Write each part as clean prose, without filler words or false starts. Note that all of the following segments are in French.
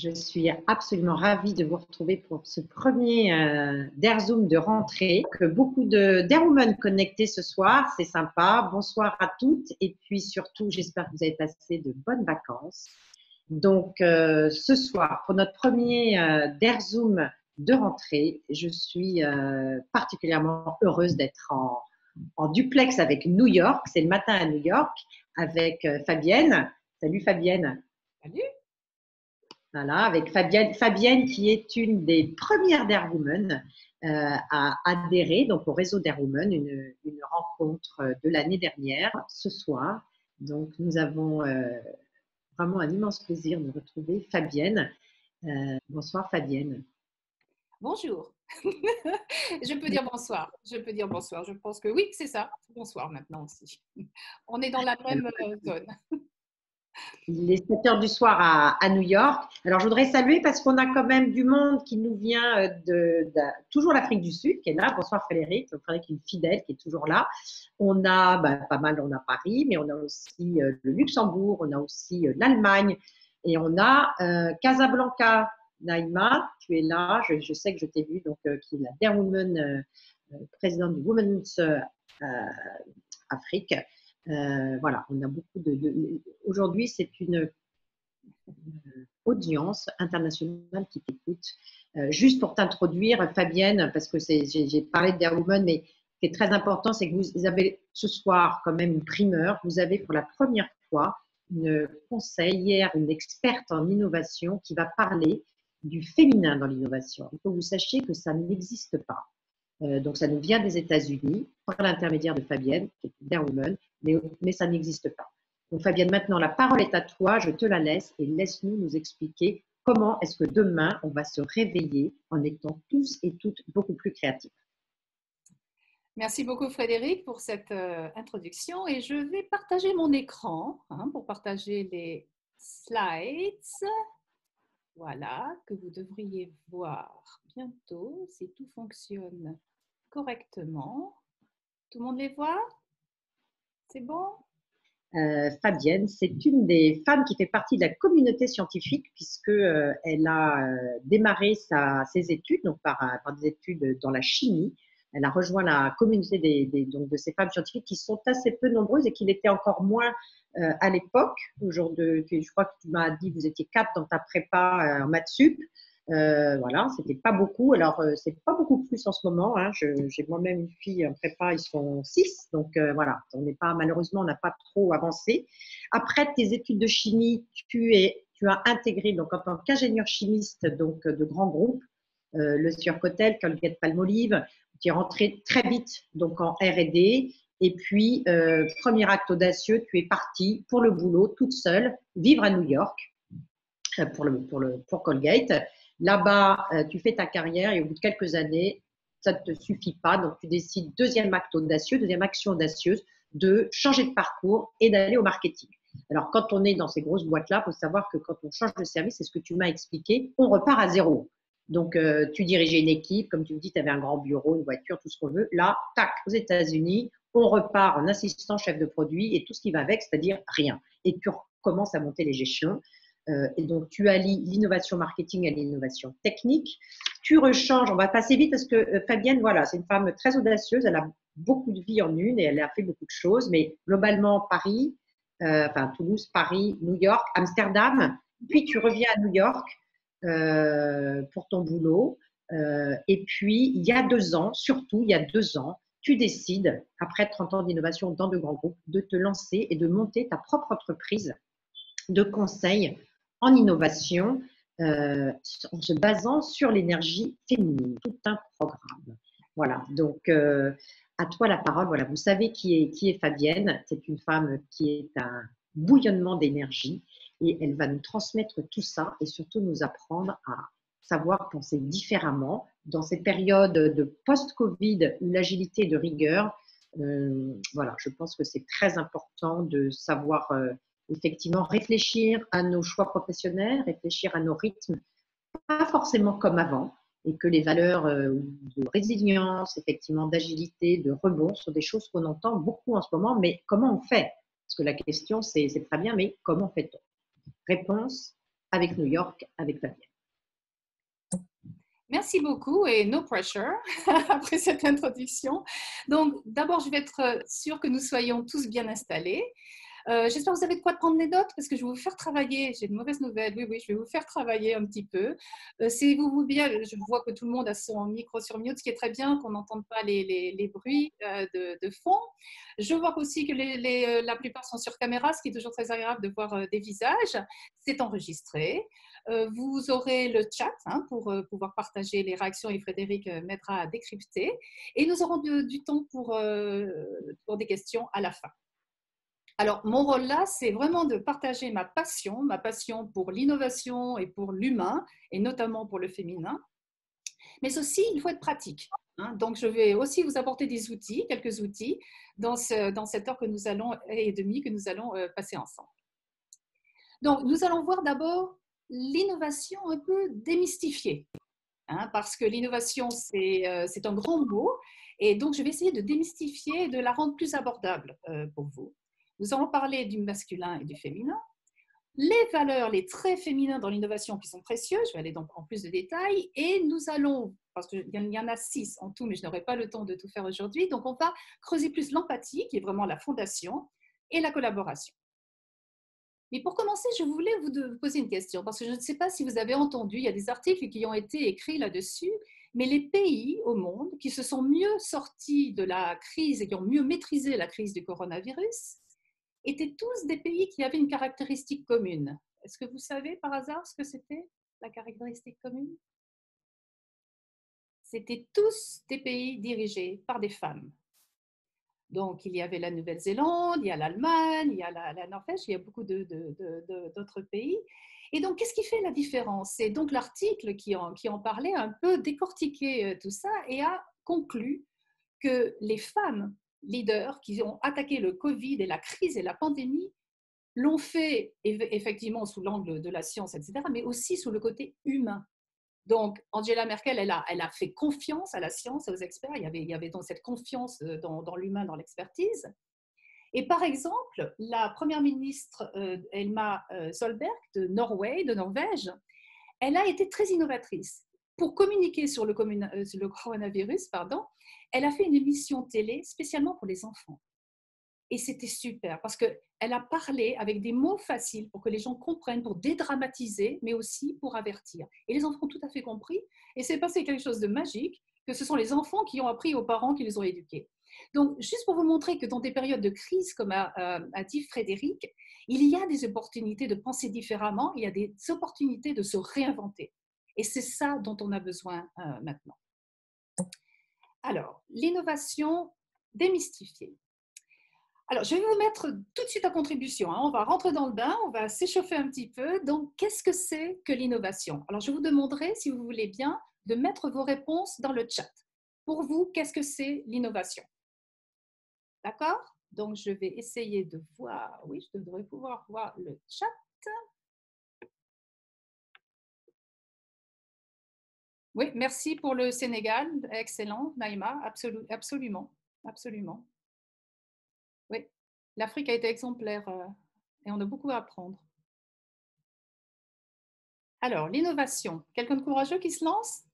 Je suis absolument ravie de vous retrouver pour ce premier Dare Zoom de rentrée. Beaucoup de Dare Women connectés ce soir, c'est sympa. Bonsoir à toutes et puis surtout, j'espère que vous avez passé de bonnes vacances. Donc, ce soir, pour notre premier Dare Zoom de rentrée, je suis particulièrement heureuse d'être en duplex avec New York. C'est le matin à New York avec Fabienne. Salut Fabienne. Salut. Voilà, avec Fabienne qui est une des premières Dare Women à adhérer donc au réseau Dare Women, une rencontre de l'année dernière ce soir. Donc nous avons vraiment un immense plaisir de retrouver Fabienne. Bonsoir Fabienne. Bonjour. Je peux dire bonsoir. Je peux dire bonsoir. Je pense que oui, c'est ça. Bonsoir maintenant aussi. On est dans la même zone. Il est 7 heures du soir à New York. Alors, je voudrais saluer parce qu'on a quand même du monde qui nous vient toujours l'Afrique du Sud, qui est là. Bonsoir Frédéric, Frédéric est une fidèle qui est toujours là. On a pas mal, on a Paris, mais on a aussi le Luxembourg, on a aussi l'Allemagne et on a Casablanca. Naïma, tu es là, je sais que je t'ai vu, donc qui est la Dare Woman, présidente du Women's Afrique. Voilà, on a beaucoup aujourd'hui, c'est une audience internationale qui t'écoute. Juste pour t'introduire, Fabienne, parce que j'ai parlé de Dare Women, mais ce qui est très important, c'est que vous avez ce soir quand même une primeur. Vous avez pour la première fois une conseillère, une experte en innovation qui va parler du féminin dans l'innovation. Il faut que vous sachiez que ça n'existe pas. Donc, ça nous vient des États-Unis par l'intermédiaire de Fabienne, qui est une Dare Woman, mais ça n'existe pas. Donc, Fabienne, maintenant, la parole est à toi. Je te la laisse et laisse-nous nous expliquer comment est-ce que demain, on va se réveiller en étant tous et toutes beaucoup plus créatifs. Merci beaucoup Frédéric pour cette introduction et je vais partager mon écran pour partager les slides. Voilà, que vous devriez voir bientôt si tout fonctionne correctement. Tout le monde les voit? C'est bon? Fabienne, c'est une des femmes qui fait partie de la communauté scientifique puisque elle a démarré ses études donc par des études dans la chimie. Elle a rejoint la communauté donc de ces femmes scientifiques qui sont assez peu nombreuses et qui l'étaient encore moins à l'époque. Aujourd'hui, je crois que tu m'as dit que vous étiez 4 dans ta prépa en maths sup. Voilà, c'était pas beaucoup. Alors, c'est pas beaucoup plus en ce moment. Hein. J'ai moi-même une fille en prépa, ils sont 6. Donc, voilà, malheureusement, on n'a pas trop avancé. Après tes études de chimie, tu as intégré, donc, en tant qu'ingénieur chimiste donc, de grands groupes, le Sieur Cotel, Colgate-Palmolive. Tu es rentré très vite donc, en R&D. Et puis, premier acte audacieux, tu es parti pour le boulot, toute seule, vivre à New York pour Colgate. Là-bas, tu fais ta carrière et au bout de quelques années, ça ne te suffit pas. Donc, tu décides, deuxième acte audacieux, deuxième action audacieuse, de changer de parcours et d'aller au marketing. Alors, quand on est dans ces grosses boîtes-là, il faut savoir que quand on change de service, c'est ce que tu m'as expliqué, on repart à zéro. Donc, tu dirigeais une équipe, comme tu me dis, tu avais un grand bureau, une voiture, tout ce qu'on veut. Là, tac, aux États-Unis, on repart en assistant chef de produit et tout ce qui va avec, c'est-à-dire rien. Et tu recommences à monter les échelons. Et donc, tu allies l'innovation marketing à l'innovation technique. Tu rechanges, on va passer vite parce que Fabienne, voilà, c'est une femme très audacieuse. Elle a beaucoup de vie en une et elle a fait beaucoup de choses. Mais globalement, Paris, Toulouse, Paris, New York, Amsterdam. Puis, tu reviens à New York pour ton boulot. Et puis, il y a 2 ans, surtout, il y a 2 ans, tu décides, après 30 ans d'innovation dans de grands groupes, de te lancer et de monter ta propre entreprise de conseil en innovation en se basant sur l'énergie féminine, tout un programme. Voilà, donc à toi la parole. Voilà, vous savez qui est Fabienne. C'est une femme qui est un bouillonnement d'énergie et elle va nous transmettre tout ça et surtout nous apprendre à savoir penser différemment dans ces périodes de post-Covid où l'agilité est de rigueur. Voilà, je pense que c'est très important de savoir effectivement réfléchir à nos choix professionnels, réfléchir à nos rythmes, pas forcément comme avant, et que les valeurs de résilience, effectivement d'agilité, de rebond sont des choses qu'on entend beaucoup en ce moment, mais comment on fait? Parce que la question, c'est très bien, mais comment fait-on? Réponse, avec New York, avec Fabienne. Merci beaucoup et no pressure après cette introduction. Donc, d'abord, je vais être sûre que nous soyons tous bien installés. J'espère que vous avez de quoi prendre des notes parce que je vais vous faire travailler. J'ai de mauvaises nouvelles. Oui, je vais vous faire travailler un petit peu. Si vous bien, je vois que tout le monde a son micro sur mute, ce qui est très bien, qu'on n'entende pas les bruits de fond. Je vois aussi que la plupart sont sur caméra, ce qui est toujours très agréable de voir des visages. C'est enregistré. Vous aurez le chat pour pouvoir partager les réactions et Frédéric m'aidera à décrypter. Et nous aurons du temps pour des questions à la fin. Alors, mon rôle là, c'est vraiment de partager ma passion pour l'innovation et pour l'humain, et notamment pour le féminin. Mais aussi, il faut être pratique. Donc, je vais aussi vous apporter des outils, quelques outils, dans cette heure et demie que nous allons passer ensemble. Donc, nous allons voir d'abord l'innovation un peu démystifiée, parce que l'innovation, c'est un grand mot, et donc je vais essayer de démystifier et de la rendre plus abordable pour vous. Nous allons parler du masculin et du féminin, les valeurs, les traits féminins dans l'innovation qui sont précieux, je vais aller donc en plus de détails, et nous allons, parce qu'il y en a 6 en tout, mais je n'aurai pas le temps de tout faire aujourd'hui, donc on va creuser plus l'empathie, qui est vraiment la fondation, et la collaboration. Mais pour commencer, je voulais vous poser une question, parce que je ne sais pas si vous avez entendu, il y a des articles qui ont été écrits là-dessus, mais les pays au monde qui se sont mieux sortis de la crise et qui ont mieux maîtrisé la crise du coronavirus étaient tous des pays qui avaient une caractéristique commune. Est-ce que vous savez par hasard ce que c'était, la caractéristique commune? C'étaient tous des pays dirigés par des femmes. Donc, il y avait la Nouvelle-Zélande, il y a l'Allemagne, il y a la Norvège, il y a beaucoup d'autres pays. Et donc, qu'est-ce qui fait la différence? C'est donc l'article qui en parlait, un peu décortiqué tout ça et a conclu que les femmes leaders qui ont attaqué le Covid et la crise et la pandémie l'ont fait effectivement sous l'angle de la science, etc., mais aussi sous le côté humain. Donc, Angela Merkel, elle a fait confiance à la science, aux experts. Il y avait donc cette confiance dans l'humain, dans l'expertise. Et par exemple, la première ministre Elma Solberg de Norvège, elle a été très innovatrice. Pour communiquer sur le coronavirus, elle a fait une émission télé spécialement pour les enfants. Et c'était super parce qu'elle a parlé avec des mots faciles pour que les gens comprennent, pour dédramatiser, mais aussi pour avertir. Et les enfants ont tout à fait compris. Et c'est passé quelque chose de magique, que ce sont les enfants qui ont appris aux parents qui les ont éduqués. Donc, juste pour vous montrer que dans des périodes de crise, comme a dit Frédéric, il y a des opportunités de penser différemment, il y a des opportunités de se réinventer. Et c'est ça dont on a besoin maintenant. Alors, l'innovation démystifiée. Alors, je vais vous mettre tout de suite en contribution. On va rentrer dans le bain, on va s'échauffer un petit peu. Donc, qu'est-ce que c'est que l'innovation? Alors, je vous demanderai, si vous voulez bien, de mettre vos réponses dans le chat. Pour vous, qu'est-ce que c'est l'innovation? D'accord? Donc, je vais essayer de voir. Oui, je devrais pouvoir voir le chat. Oui, merci pour le Sénégal. Excellent, Naïma. Absolument. Absolument. Oui, l'Afrique a été exemplaire et on a beaucoup à apprendre. Alors, l'innovation. Quelqu'un de courageux qui se lance?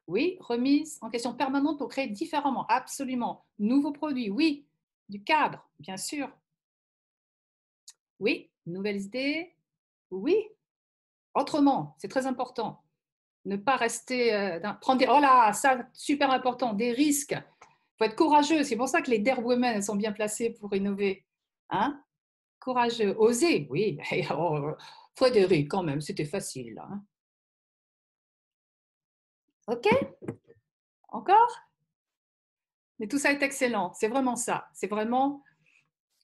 Oui, remise en question permanente pour créer différemment. Absolument. Nouveaux produits, oui. Du cadre, bien sûr. Oui, nouvelles idées. Oui. Autrement, c'est très important. Ne pas rester, prendre des, oh là, ça, super important, des risques. Il faut être courageux. C'est pour ça que les Dare Women sont bien placées pour innover. Hein? Courageux, oser, oui. Oh, Frédéric, quand même, c'était facile. Hein? OK? Encore? Mais tout ça est excellent. C'est vraiment ça. C'est vraiment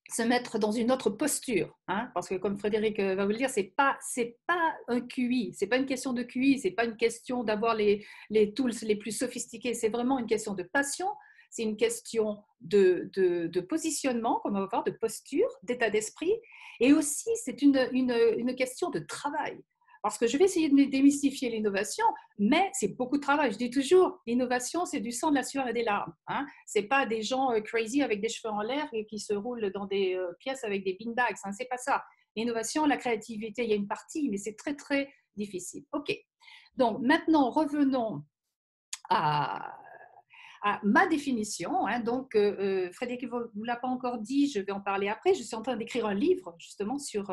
se mettre dans une autre posture, parce que comme Frédéric va vous le dire, c'est pas un QI, c'est pas une question de QI, c'est pas une question d'avoir les tools les plus sophistiqués, c'est vraiment une question de passion, c'est une question de positionnement, comme on va voir, de posture, d'état d'esprit, et aussi c'est une question de travail. Parce que je vais essayer de démystifier l'innovation, mais c'est beaucoup de travail. Je dis toujours, l'innovation, c'est du sang, de la sueur et des larmes. Hein. Ce n'est pas des gens crazy avec des cheveux en l'air et qui se roulent dans des pièces avec des beanbags. Hein. Ce n'est pas ça. L'innovation, la créativité, il y a une partie, mais c'est très, très difficile. OK. Donc, maintenant, revenons à ma définition. Hein. Donc, Frédéric ne vous l'a pas encore dit, je vais en parler après. Je suis en train d'écrire un livre justement sur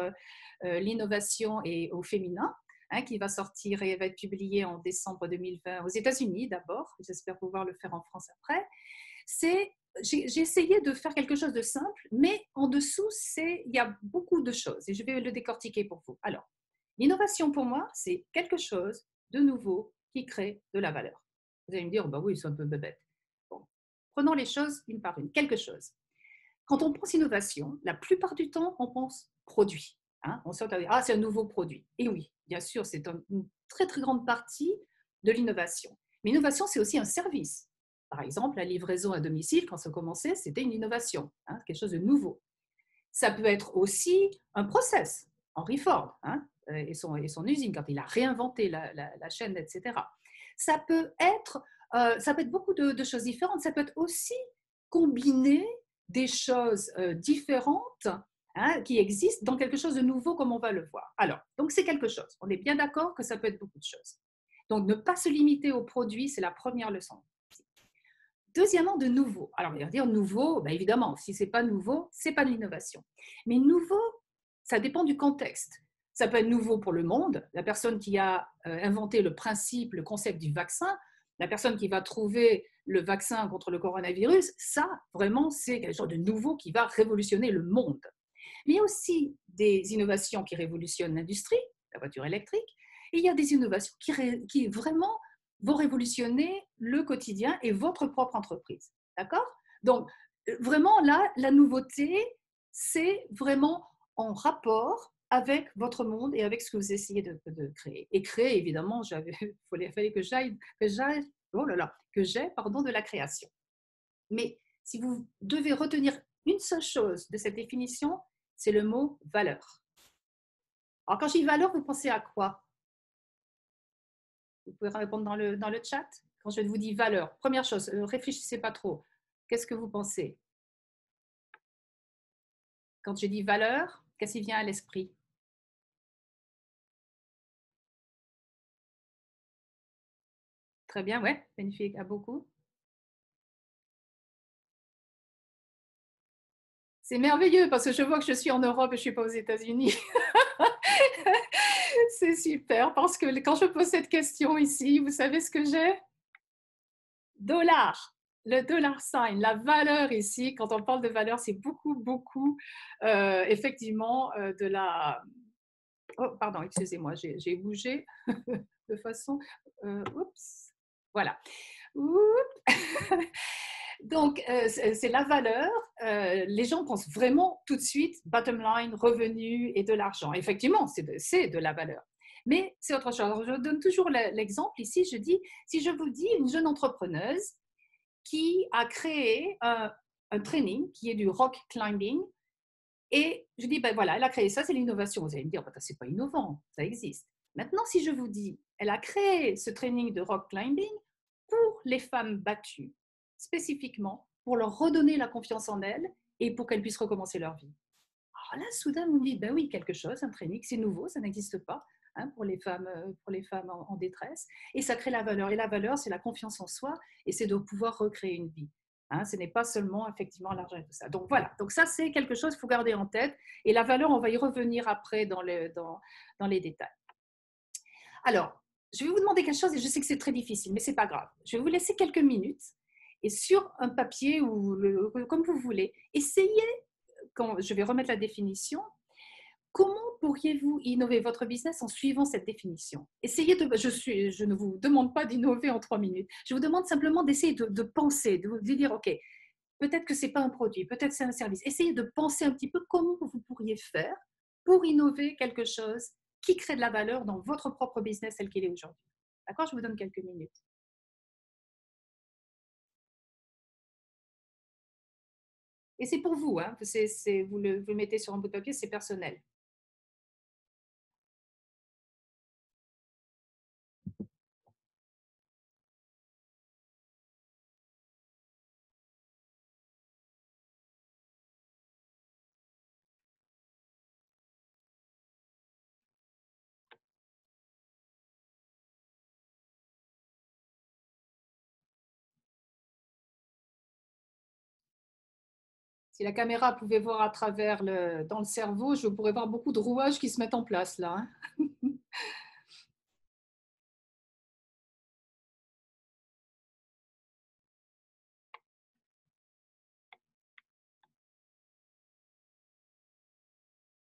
l'innovation et au féminin, hein, qui va sortir et va être publié en décembre 2020 aux États-Unis d'abord. J'espère pouvoir le faire en France après. J'ai essayé de faire quelque chose de simple, mais en dessous, il y a beaucoup de choses et je vais le décortiquer pour vous. Alors, l'innovation pour moi, c'est quelque chose de nouveau qui crée de la valeur. Vous allez me dire, bah oui, c'est un peu bébête. Bon. Prenons les choses une par une. Quelque chose. Quand on pense innovation, la plupart du temps, on pense produit. Hein, on sort à dire, ah, c'est un nouveau produit. Et oui, bien sûr, c'est une très, très grande partie de l'innovation. Mais l'innovation, c'est aussi un service. Par exemple, la livraison à domicile, quand ça commençait, c'était une innovation, hein, quelque chose de nouveau. Ça peut être aussi un process. Henry Ford hein, et son usine, quand il a réinventé la chaîne, etc. Ça peut être beaucoup de choses différentes. Ça peut être aussi combiner des choses différentes hein, qui existent dans quelque chose de nouveau comme on va le voir. Alors, donc c'est quelque chose. On est bien d'accord que ça peut être beaucoup de choses. Donc, ne pas se limiter aux produits, c'est la première leçon. Deuxièmement, de nouveau. Alors, on va dire nouveau, ben évidemment, si ce n'est pas nouveau, ce n'est pas de l'innovation. Mais nouveau, ça dépend du contexte. Ça peut être nouveau pour le monde. La personne qui a inventé le principe, le concept du vaccin, la personne qui va trouver le vaccin contre le coronavirus, ça, vraiment, c'est quelque chose de nouveau qui va révolutionner le monde. Mais il y a aussi des innovations qui révolutionnent l'industrie, la voiture électrique, et il y a des innovations qui vraiment vont révolutionner le quotidien et votre propre entreprise. D'accord? Donc, vraiment, là, la nouveauté, c'est vraiment en rapport avec votre monde et avec ce que vous essayez de créer. Et créer, évidemment, il fallait que j'ai de la création. Mais si vous devez retenir une seule chose de cette définition, c'est le mot valeur. Alors, quand je dis valeur, vous pensez à quoi? Vous pouvez répondre dans le chat. Quand je vous dis valeur, première chose, réfléchissez pas trop. Qu'est-ce que vous pensez? Quand je dis valeur, qu'est-ce qui vient à l'esprit? Très bien, ouais, magnifique, à beaucoup. C'est merveilleux parce que je vois que je suis en Europe et je ne suis pas aux États-Unis. C'est super parce que quand je pose cette question ici, vous savez ce que j'ai? Dollar. Le dollar sign, la valeur ici, quand on parle de valeur, c'est beaucoup, beaucoup, effectivement, de la... Oh, pardon, excusez-moi, j'ai bougé de façon... oups, voilà. Oups. Donc, c'est la valeur. Les gens pensent vraiment tout de suite bottom line, revenu et de l'argent. Effectivement, c'est de la valeur. Mais c'est autre chose. Alors, je donne toujours l'exemple ici. Je dis, si je vous dis une jeune entrepreneuse qui a créé un training qui est du rock climbing, et je dis, ben voilà, elle a créé ça, c'est l'innovation. Vous allez me dire, ben, c'est pas innovant, ça existe. Maintenant, si je vous dis, elle a créé ce training de rock climbing pour les femmes battues, spécifiquement pour leur redonner la confiance en elles et pour qu'elles puissent recommencer leur vie. Alors là, soudain, vous me dites, ben oui, quelque chose, un training, c'est nouveau, ça n'existe pas hein, pour les femmes en détresse, et ça crée la valeur. Et la valeur, c'est la confiance en soi, et c'est de pouvoir recréer une vie. Hein, ce n'est pas seulement effectivement l'argent et tout ça. Donc voilà, donc ça c'est quelque chose qu'il faut garder en tête. Et la valeur, on va y revenir après dans les détails. Alors, je vais vous demander quelque chose et je sais que c'est très difficile, mais ce n'est pas grave. Je vais vous laisser quelques minutes et sur un papier ou comme vous voulez, essayez, quand je vais remettre la définition, comment pourriez-vous innover votre business en suivant cette définition? Essayez de, je ne vous demande pas d'innover en 3 minutes. Je vous demande simplement d'essayer de penser, de dire, OK, peut-être que ce n'est pas un produit, peut-être c'est un service. Essayez de penser un petit peu comment vous pourriez faire pour innover quelque chose qui crée de la valeur dans votre propre business tel qu'il est aujourd'hui. D'accord? Je vous donne quelques minutes. Et c'est pour vous, hein, vous le mettez sur un bout de papier, c'est personnel. Si la caméra pouvait voir à travers dans le cerveau, je pourrais voir beaucoup de rouages qui se mettent en place là, hein.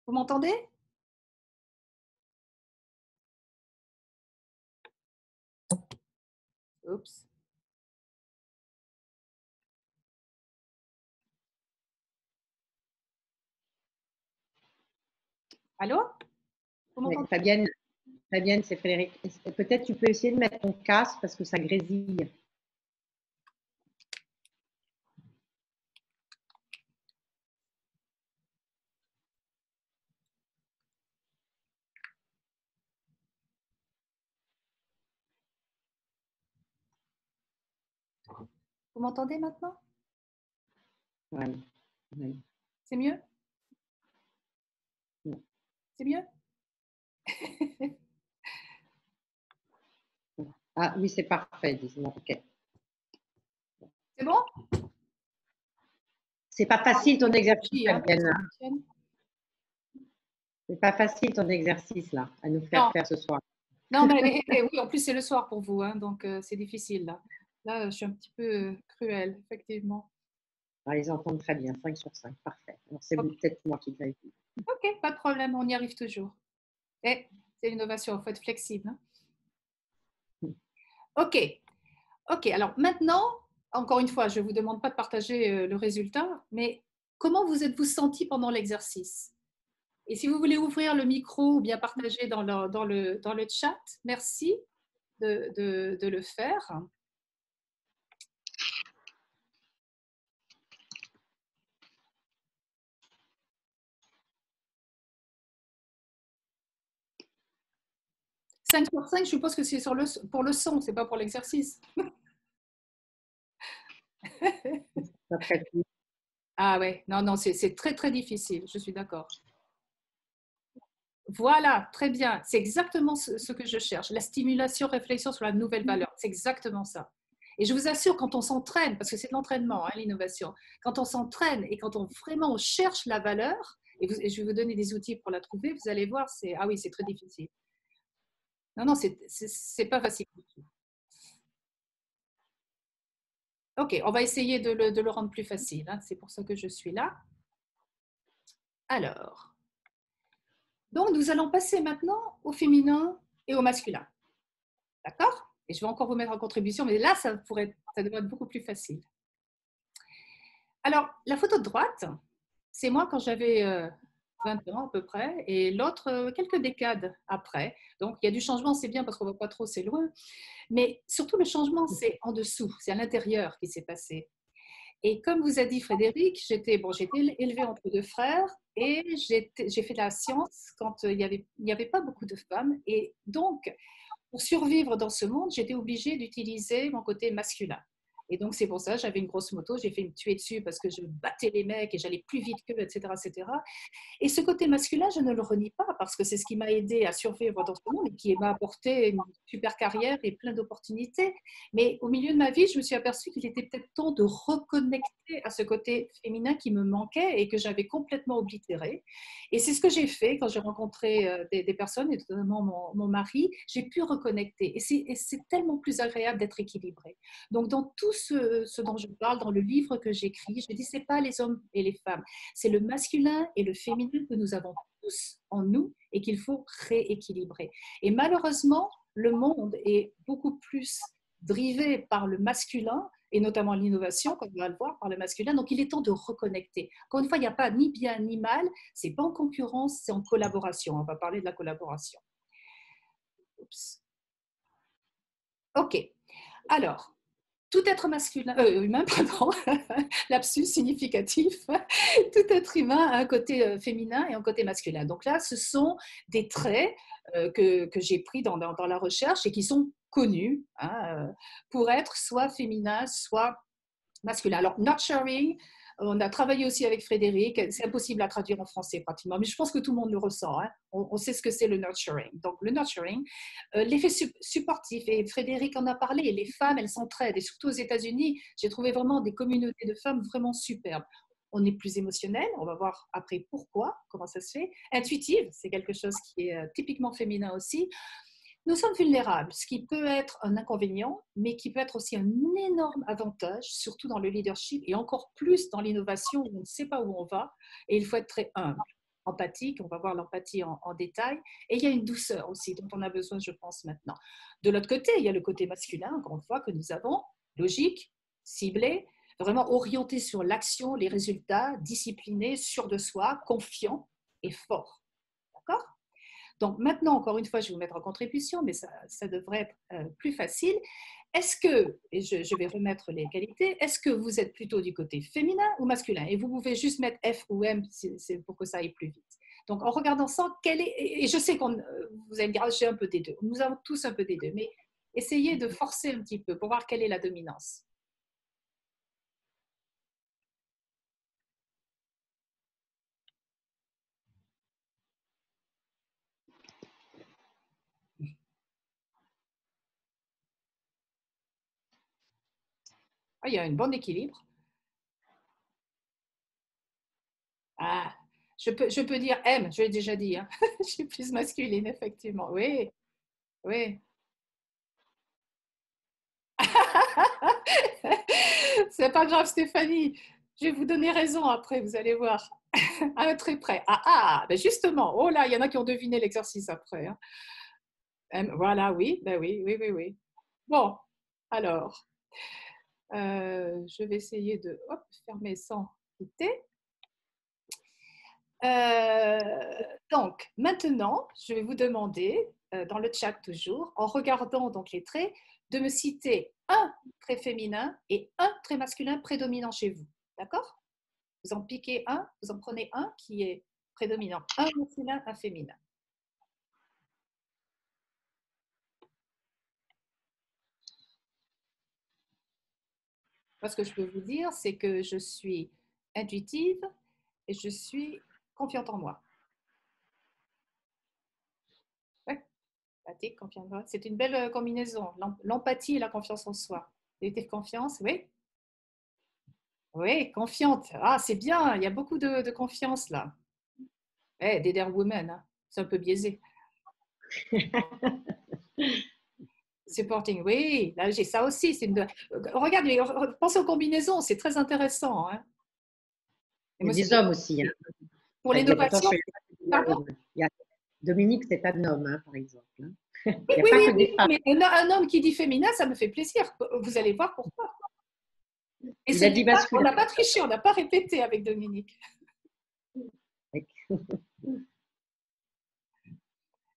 Vous m'entendez? Oups. Allô? Vous Ouais, m'entendez? Fabienne, c'est Frédéric. Peut-être tu peux essayer de mettre ton casque parce que ça grésille. Vous m'entendez maintenant? Voilà. Voilà. C'est mieux? Ouais. C'est mieux? Ah oui, c'est parfait, dis-moi. Ok. C'est bon? C'est pas facile ton exercice, Hein, Fabienne. C'est pas facile ton exercice là, à nous faire non, faire ce soir. non, mais oui, en plus c'est le soir pour vous, hein, donc c'est difficile là. Là, je suis un petit peu cruelle, effectivement. Ah, ils entendent très bien, 5 sur 5, parfait. Alors c'est Ok, peut-être moi qui l'ai vu. pas de problème, on y arrive toujours. Et c'est l'innovation, il faut être flexible, hein. Ok, ok. Alors maintenant, encore une fois, je ne vous demande pas de partager le résultat, mais comment vous êtes-vous senti pendant l'exercice? Et si vous voulez ouvrir le micro ou bien partager dans le chat, merci de le faire. 5 sur 5, je suppose que c'est pour le son, c'est pas pour l'exercice. Pas très vite. Ah ouais, non, non, c'est très, très difficile, je suis d'accord. Voilà, très bien. C'est exactement ce que je cherche. La stimulation, réflexion sur la nouvelle valeur. C'est exactement ça. Et je vous assure, quand on s'entraîne, parce que c'est de l'entraînement, hein, l'innovation, quand on s'entraîne et quand on vraiment cherche la valeur, et je vais vous donner des outils pour la trouver, vous allez voir, ah oui, c'est très difficile. Non, non, c'est pas facile du tout. Ok, on va essayer de le rendre plus facile, hein. C'est pour ça que je suis là. Alors, donc nous allons passer maintenant au féminin et au masculin. D'accord? Et je vais encore vous mettre en contribution, mais là, ça devrait être beaucoup plus facile. Alors, la photo de droite, c'est moi quand j'avais 20 ans à peu près, et l'autre quelques décades après. Donc, il y a du changement, c'est bien parce qu'on ne voit pas trop, c'est loin. Mais surtout, le changement, c'est en dessous, c'est à l'intérieur qui s'est passé. Et comme vous a dit Frédéric, j'étais élevée entre deux frères et j'ai fait de la science quand il y avait pas beaucoup de femmes. Et donc, pour survivre dans ce monde, j'étais obligée d'utiliser mon côté masculin. Et donc, c'est pour ça, j'avais une grosse moto, j'ai fait me tuer dessus parce que je battais les mecs et j'allais plus vite qu'eux, etc., etc. Et ce côté masculin, je ne le renie pas parce que c'est ce qui m'a aidé à survivre dans ce monde et qui m'a apporté une super carrière et plein d'opportunités. Mais au milieu de ma vie, je me suis aperçue qu'il était peut-être temps de reconnecter à ce côté féminin qui me manquait et que j'avais complètement oblitéré. Et c'est ce que j'ai fait quand j'ai rencontré des personnes, et notamment mon mari. J'ai pu reconnecter. Et c'est tellement plus agréable d'être équilibré. Donc, dans tout ce dont je parle, dans le livre que j'écris, je dis, c'est pas les hommes et les femmes, c'est le masculin et le féminin que nous avons tous en nous et qu'il faut rééquilibrer. Et malheureusement, le monde est beaucoup plus drivé par le masculin et notamment l'innovation, comme on va le voir, par le masculin. Donc, il est temps de reconnecter. Encore une fois, il n'y a pas ni bien ni mal. C'est pas en concurrence, c'est en collaboration. On va parler de la collaboration. Oups. OK. Alors, tout être masculin, humain, pardon, lapsus significatif, tout être humain a un côté féminin et un côté masculin. Donc là, ce sont des traits que j'ai pris dans la recherche et qui sont connus, hein, pour être soit féminin, soit masculin. Alors, nurturing, on a travaillé aussi avec Frédéric, c'est impossible à traduire en français pratiquement, mais je pense que tout le monde le ressent, hein. On sait ce que c'est le nurturing. Donc, le nurturing, l'effet supportif, et Frédéric en a parlé, les femmes, elles s'entraident, et surtout aux États-Unis, j'ai trouvé vraiment des communautés de femmes vraiment superbes. on est plus émotionnel, on va voir après pourquoi, comment ça se fait. Intuitive, c'est quelque chose qui est typiquement féminin aussi. Nous sommes vulnérables, ce qui peut être un inconvénient, mais qui peut être aussi un énorme avantage, surtout dans le leadership et encore plus dans l'innovation où on ne sait pas où on va et il faut être très humble. Empathique, on va voir l'empathie en détail, et il y a une douceur aussi dont on a besoin, je pense, maintenant. De l'autre côté, il y a le côté masculin, encore une fois, que nous avons, logique, ciblé, vraiment orienté sur l'action, les résultats, discipliné, sûr de soi, confiant et fort. D'accord ? Donc maintenant, encore une fois, je vais vous mettre en contribution, mais ça devrait être plus facile. Est-ce que, et je vais remettre les qualités, est-ce que vous êtes plutôt du côté féminin ou masculin? Et vous pouvez juste mettre F ou M pour que ça aille plus vite. Donc en regardant ça, et je sais que vous allez me dire, j'ai un peu des deux, nous avons tous un peu des deux, mais essayez de forcer un petit peu pour voir quelle est la dominance. Ah, il y a un bon équilibre. Ah, je peux dire M, je l'ai déjà dit. Hein. Je suis plus masculine, effectivement. Oui, oui. C'est pas grave, Stéphanie. Je vais vous donner raison après, vous allez voir. Ah, très près. Ben justement. Oh là, il y en a qui ont deviné l'exercice après. Hein. Voilà, oui, ben oui, oui, oui, oui. Bon, alors, je vais essayer de fermer sans quitter. Donc, maintenant, je vais vous demander, dans le chat toujours, en regardant donc les traits, de me citer un trait féminin et un trait masculin prédominant chez vous. D'accord? Vous en piquez un, vous en prenez un qui est prédominant. Un masculin, un féminin. Moi, ce que je peux vous dire, c'est que je suis intuitive et je suis confiante en moi. Empathique, confiante en moi. C'est une belle combinaison. L'empathie et la confiance en soi. L'unité de confiance, oui. Oui, confiante. Ah, c'est bien, il y a beaucoup de confiance là. Eh, des Dare Women, hein. C'est un peu biaisé. Supporting, oui, là j'ai ça aussi. Regardez, pensez aux combinaisons, c'est très intéressant. Hein. Il y a des hommes aussi. Hein. Pour l'innovation, Dominique, c'est un homme, hein, par exemple. Hein. Oui, il n'y a pas que des femmes. Mais un homme qui dit féminin, ça me fait plaisir. Vous allez voir pourquoi. Et il a dit masculin. On n'a pas triché, on n'a pas répété avec Dominique.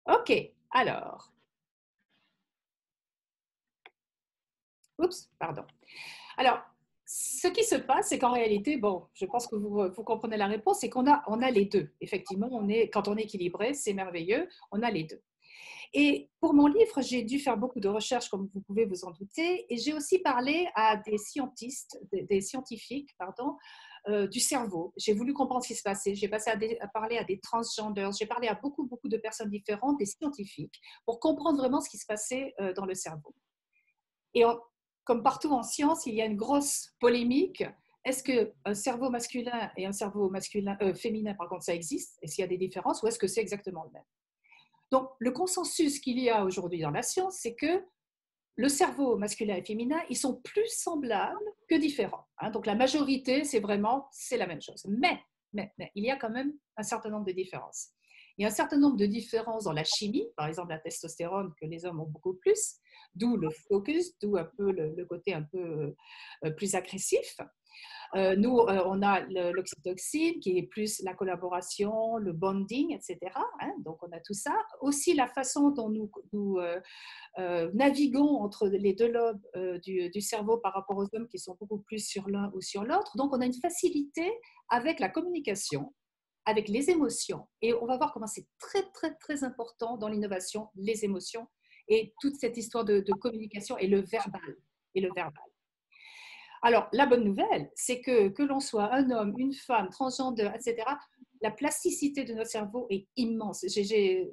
Ok, alors. Oups, pardon. Alors, ce qui se passe, c'est qu'en réalité, bon, je pense que vous comprenez la réponse, c'est qu'on a les deux. Effectivement, quand on est équilibré, c'est merveilleux, on a les deux. Et pour mon livre, j'ai dû faire beaucoup de recherches, comme vous pouvez vous en douter, et j'ai aussi parlé à des scientifiques, du cerveau. J'ai voulu comprendre ce qui se passait. J'ai passé à parler à des transgenders. J'ai parlé à beaucoup de personnes différentes, des scientifiques, pour comprendre vraiment ce qui se passait dans le cerveau. Et comme partout en science, il y a une grosse polémique. Est-ce qu'un cerveau masculin et un cerveau féminin, par contre, ça existe? Est-ce qu'il y a des différences ou est-ce que c'est exactement le même? Donc, le consensus qu'il y a aujourd'hui dans la science, c'est que le cerveau masculin et féminin, ils sont plus semblables que différents. Hein. Donc, la majorité, c'est la même chose. Mais, il y a quand même un certain nombre de différences. Il y a un certain nombre de différences dans la chimie, par exemple la testostérone que les hommes ont beaucoup plus, d'où le focus, d'où un peu le côté un peu plus agressif. Nous, on a l'oxytocine qui est plus la collaboration, le bonding, etc. Hein, donc, on a tout ça. Aussi, la façon dont nous naviguons entre les deux lobes du cerveau par rapport aux hommes qui sont beaucoup plus sur l'un ou sur l'autre. Donc, on a une facilité avec la communication, avec les émotions. Et on va voir comment c'est très, très, très important dans l'innovation, les émotions et toute cette histoire de communication et le verbal. Alors, la bonne nouvelle, c'est que l'on soit un homme, une femme, transgenre, etc., la plasticité de notre cerveau est immense. J'ai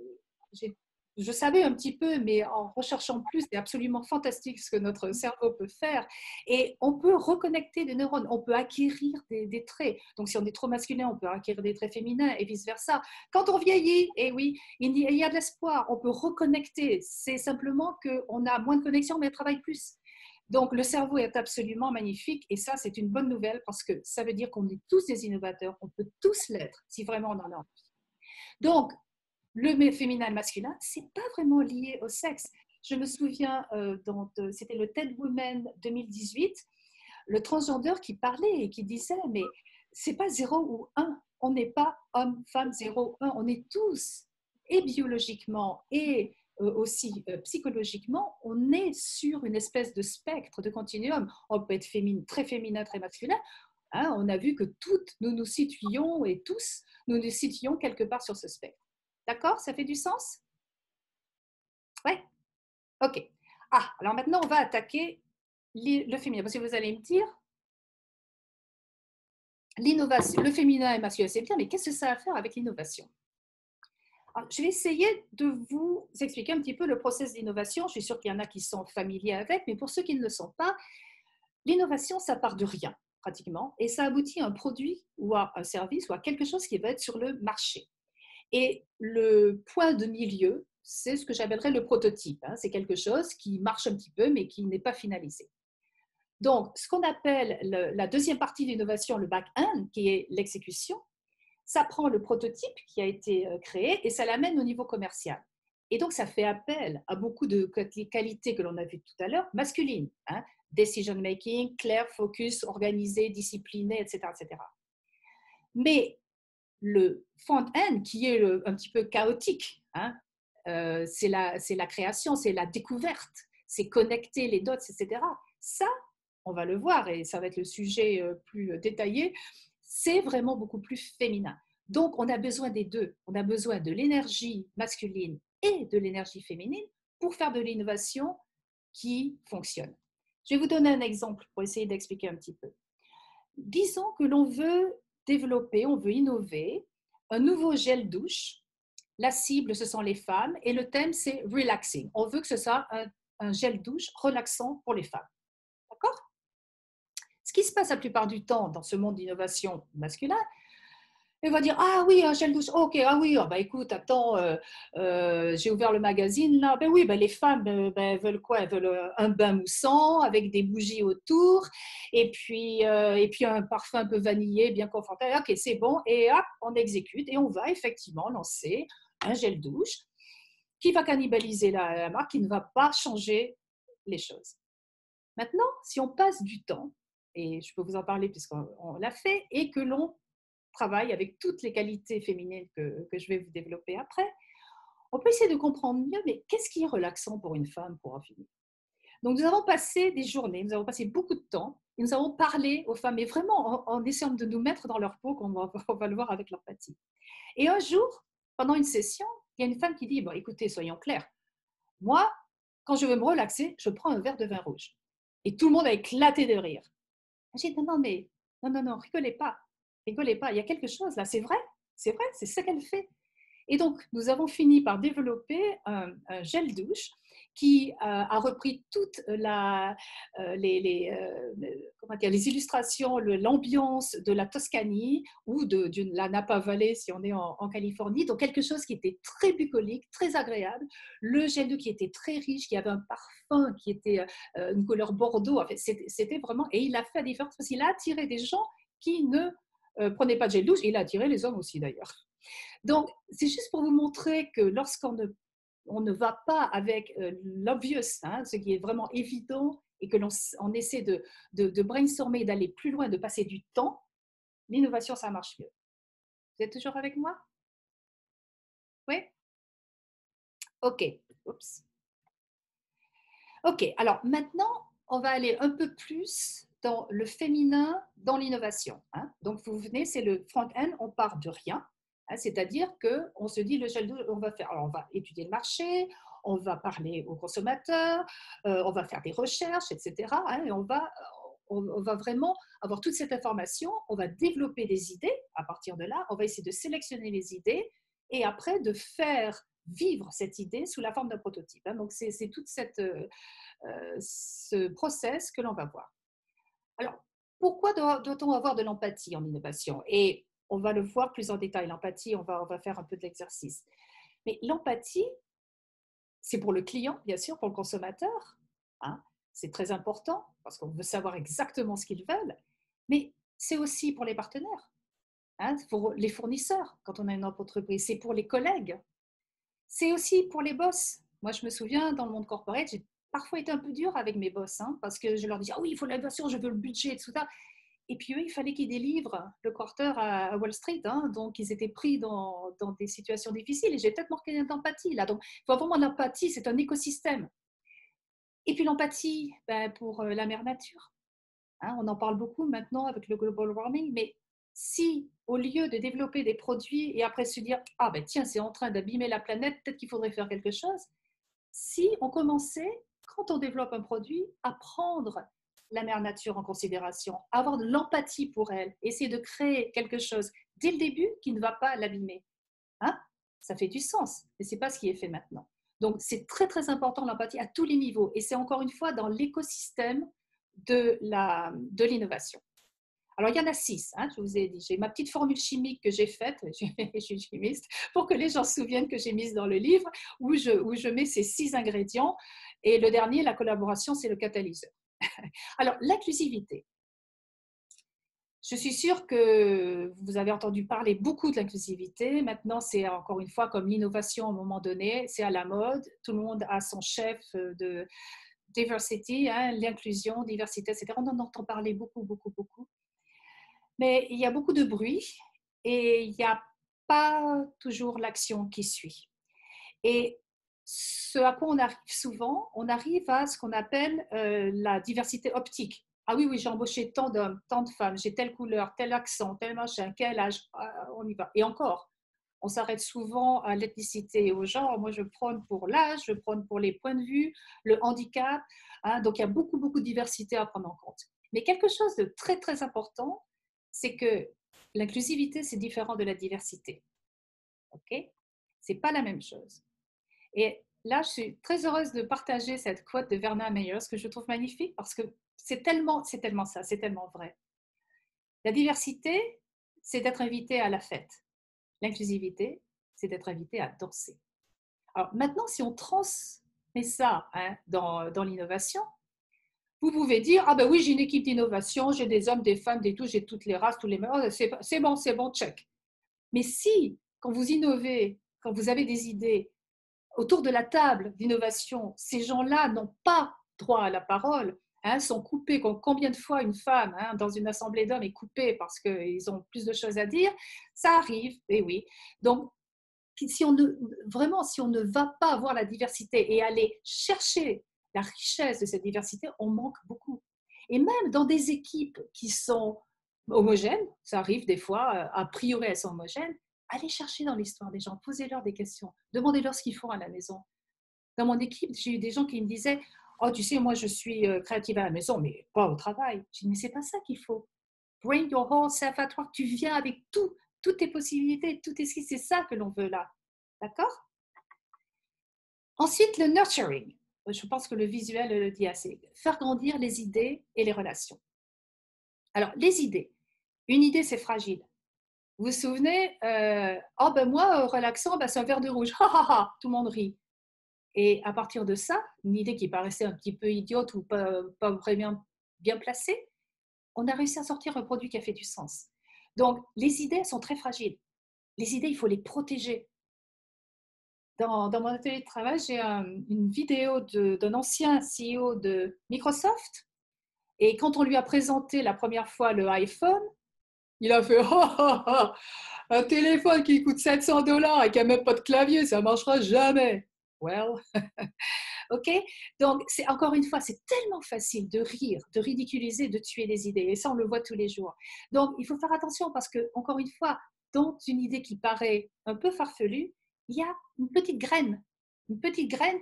je savais un petit peu, mais en recherchant plus, c'est absolument fantastique ce que notre cerveau peut faire. Et on peut reconnecter des neurones, on peut acquérir des traits. Donc, si on est trop masculin, on peut acquérir des traits féminins et vice-versa. Quand on vieillit, eh oui, il y a de l'espoir, on peut reconnecter. C'est simplement qu'on a moins de connexion, mais on travaille plus. Donc, le cerveau est absolument magnifique et ça, c'est une bonne nouvelle parce que ça veut dire qu'on est tous des innovateurs, on peut tous l'être si vraiment on en a envie. Donc, le féminin et le masculin, ce n'est pas vraiment lié au sexe. Je me souviens, c'était le TED Women 2018, le transgender qui parlait et qui disait, mais ce n'est pas 0 ou 1, on n'est pas homme, femme, 0, 1, on est tous, et biologiquement, et aussi psychologiquement, on est sur une espèce de spectre, de continuum. On peut être très féminin, très masculin. Hein, on a vu que toutes, nous nous situions, et tous, nous nous situions quelque part sur ce spectre. D'accord? Ça fait du sens? Ouais? Ok. Ah, alors maintenant, on va attaquer le féminin. Parce que vous allez me dire, l'innovation, le féminin et masculin, c'est bien, mais qu'est-ce que ça a à faire avec l'innovation? Je vais essayer de vous expliquer un petit peu le process d'innovation. Je suis sûre qu'il y en a qui sont familiers avec, mais pour ceux qui ne le sont pas, l'innovation, ça part de rien, pratiquement, et ça aboutit à un produit ou à un service ou à quelque chose qui va être sur le marché. Et le point de milieu, c'est ce que j'appellerais le prototype. Hein. C'est quelque chose qui marche un petit peu, mais qui n'est pas finalisé. Donc, ce qu'on appelle la deuxième partie de l'innovation, le back-end, qui est l'exécution, ça prend le prototype qui a été créé et ça l'amène au niveau commercial. Et donc, ça fait appel à beaucoup de qualités que l'on a vues tout à l'heure, masculines. Hein, decision making, clair, focus, organisé, discipliné, etc., etc. Mais le front-end, qui est un petit peu chaotique, hein, c'est la création, c'est la découverte, c'est connecter les dots, etc. Ça, on va le voir, et ça va être le sujet plus détaillé, c'est vraiment beaucoup plus féminin. Donc, on a besoin des deux. On a besoin de l'énergie masculine et de l'énergie féminine pour faire de l'innovation qui fonctionne. Je vais vous donner un exemple pour essayer d'expliquer un petit peu. Disons que l'on veut développer, on veut innover un nouveau gel douche. La cible, ce sont les femmes et le thème, c'est relaxing. On veut que ce soit un gel douche relaxant pour les femmes. D'accord? Ce qui se passe la plupart du temps dans ce monde d'innovation masculin, on va dire, ah oui, un gel douche, ok, ah oui, oh, bah écoute, attends, j'ai ouvert le magazine là, ben oui, ben les femmes, elles veulent quoi? Elles veulent un bain moussant avec des bougies autour, et puis un parfum un peu vanillé, bien confortable, ok, c'est bon, et hop, on exécute, et on va effectivement lancer un gel douche qui va cannibaliser la marque, qui ne va pas changer les choses. Maintenant, si on passe du temps, et je peux vous en parler puisqu'on l'a fait, et que l'on travaille avec toutes les qualités féminines que je vais vous développer après, on peut essayer de comprendre mieux, mais qu'est-ce qui est relaxant pour une femme pour en finir? Donc, nous avons passé des journées, nous avons passé beaucoup de temps, et nous avons parlé aux femmes, mais vraiment en essayant de nous mettre dans leur peau, comme on va le voir avec l'empathie. Et un jour, pendant une session, il y a une femme qui dit, bon, écoutez, soyons clairs, moi, quand je veux me relaxer, je prends un verre de vin rouge. Et tout le monde a éclaté de rire. J'ai dit, non, rigolez pas, il y a quelque chose là, c'est vrai, c'est ça qu'elle fait. Et donc, nous avons fini par développer un gel douche qui a repris toutes les illustrations, l'ambiance de la Toscanie ou de la Napa Valley si on est en Californie. Donc, quelque chose qui était très bucolique, très agréable. Le gel douche qui était très riche, qui avait un parfum qui était une couleur bordeaux. En fait, c'était vraiment… Et il a fait la différence parce qu'il a attiré des gens qui ne prenaient pas de gel douche. Et il a attiré les hommes aussi d'ailleurs. Donc, c'est juste pour vous montrer que lorsqu'on ne va pas avec l'obvious, hein, ce qui est vraiment évident, et que l'on essaie de brainstormer, d'aller plus loin, de passer du temps, l'innovation, ça marche mieux. Vous êtes toujours avec moi? Oui? Ok. Oups. Ok, alors maintenant, on va aller un peu plus dans le féminin, dans l'innovation. Hein. Donc, vous venez, c'est le front-end, on part de rien. C'est-à-dire qu'on se dit, le gel douche, on va étudier le marché, on va parler aux consommateurs, on va faire des recherches, etc. Et on va vraiment avoir toute cette information, on va développer des idées à partir de là, on va essayer de sélectionner les idées et après de faire vivre cette idée sous la forme d'un prototype. Hein. Donc, c'est tout ce process que l'on va voir. Alors, pourquoi doit-on avoir de l'empathie en innovation? Et on va le voir plus en détail, l'empathie, on va faire un peu de l'exercice. Mais l'empathie, c'est pour le client, bien sûr, pour le consommateur. Hein. C'est très important parce qu'on veut savoir exactement ce qu'ils veulent, mais c'est aussi pour les partenaires, hein, pour les fournisseurs quand on a une entreprise, c'est pour les collègues, c'est aussi pour les boss. Moi, je me souviens, dans le monde corporate, j'ai parfois été un peu dure avec mes boss, hein, parce que je leur disais, ah oui, il faut l'innovation, je veux le budget, tout ça. Et puis eux, il fallait qu'ils délivrent le quarter à Wall Street. Hein, donc, ils étaient pris dans des situations difficiles. Et j'ai peut-être manqué d'empathie là. Donc, il faut avoir vraiment de l'empathie. C'est un écosystème. Et puis l'empathie pour la mère nature. Hein, on en parle beaucoup maintenant avec le global warming. Mais si, au lieu de développer des produits et après se dire, ah ben tiens, c'est en train d'abîmer la planète, peut-être qu'il faudrait faire quelque chose. Si on commençait, quand on développe un produit, à prendre la mère nature en considération, avoir de l'empathie pour elle, essayer de créer quelque chose dès le début qui ne va pas l'abîmer. Hein, ça fait du sens, mais ce n'est pas ce qui est fait maintenant. Donc, c'est très, très important l'empathie à tous les niveaux. Et c'est encore une fois dans l'écosystème de l'innovation. Alors, il y en a 6, hein, je vous ai dit. J'ai ma petite formule chimique que j'ai faite, je suis chimiste, pour que les gens se souviennent que j'ai mise dans le livre, où je mets ces 6 ingrédients. Et le dernier, la collaboration, c'est le catalyseur. Alors, l'inclusivité. Je suis sûre que vous avez entendu parler beaucoup de l'inclusivité. Maintenant, c'est encore une fois comme l'innovation à un moment donné, c'est à la mode. Tout le monde a son chef de diversity, hein, l'inclusion, diversité, etc. On en entend parler beaucoup, beaucoup, beaucoup. Mais il y a beaucoup de bruit et il n'y a pas toujours l'action qui suit. Et ce à quoi on arrive souvent, on arrive à ce qu'on appelle la diversité optique. Ah oui, oui, j'ai embauché tant d'hommes, tant de femmes, j'ai telle couleur, tel accent, tel machin, quel âge, on y va. Et encore, on s'arrête souvent à l'ethnicité et au genre. Moi, je prône pour l'âge, je prône pour les points de vue, le handicap. Hein, donc, il y a beaucoup, beaucoup de diversité à prendre en compte. Mais quelque chose de très, très important, c'est que l'inclusivité, c'est différent de la diversité. OK? C'est pas la même chose. Et là, je suis très heureuse de partager cette quote de Verna Meyers que je trouve magnifique parce que c'est tellement ça, c'est tellement vrai. La diversité, c'est d'être invité à la fête. L'inclusivité, c'est d'être invité à danser. Alors maintenant, si on transmet ça dans l'innovation, vous pouvez dire, ah ben oui, j'ai une équipe d'innovation, j'ai des hommes, des femmes, des tout, j'ai toutes les races, tous les mœurs, c'est bon, check. Mais si, quand vous innovez, quand vous avez des idées, autour de la table d'innovation, ces gens-là n'ont pas droit à la parole, hein, sont coupés. Combien de fois une femme dans une assemblée d'hommes est coupée parce qu'ils ont plus de choses à dire? Ça arrive, et oui. Donc, si on ne va pas voir la diversité et aller chercher la richesse de cette diversité, on manque beaucoup. Et même dans des équipes qui sont homogènes, ça arrive des fois, a priori elles sont homogènes, allez chercher dans l'histoire des gens, posez-leur des questions, demandez-leur ce qu'ils font à la maison. Dans mon équipe, j'ai eu des gens qui me disaient, oh tu sais, moi je suis créative à la maison, mais pas au travail. Je dis, mais c'est pas ça qu'il faut. Bring your whole self at work. Tu viens avec toutes tes possibilités, tout est c'est ça que l'on veut là. D'accord? Ensuite, le nurturing. Je pense que le visuel le dit assez. Faire grandir les idées et les relations. Alors, les idées. Une idée, c'est fragile. Vous vous souvenez, oh ben moi, relaxant, ben c'est un verre de rouge. Tout le monde rit. Et à partir de ça, une idée qui paraissait un petit peu idiote ou pas vraiment bien placée, on a réussi à sortir un produit qui a fait du sens. Donc, les idées sont très fragiles. Les idées, il faut les protéger. Dans mon atelier de travail, j'ai une vidéo d'un ancien CEO de Microsoft. Et quand on lui a présenté la première fois le iPhone, il a fait un téléphone qui coûte $700 et qui n'a même pas de clavier, ça ne marchera jamais. Well, ok. Donc, encore une fois, c'est tellement facile de rire, de ridiculiser, de tuer les idées. Et ça, on le voit tous les jours. Donc, il faut faire attention parce que, encore une fois, dans une idée qui paraît un peu farfelue, il y a une petite graine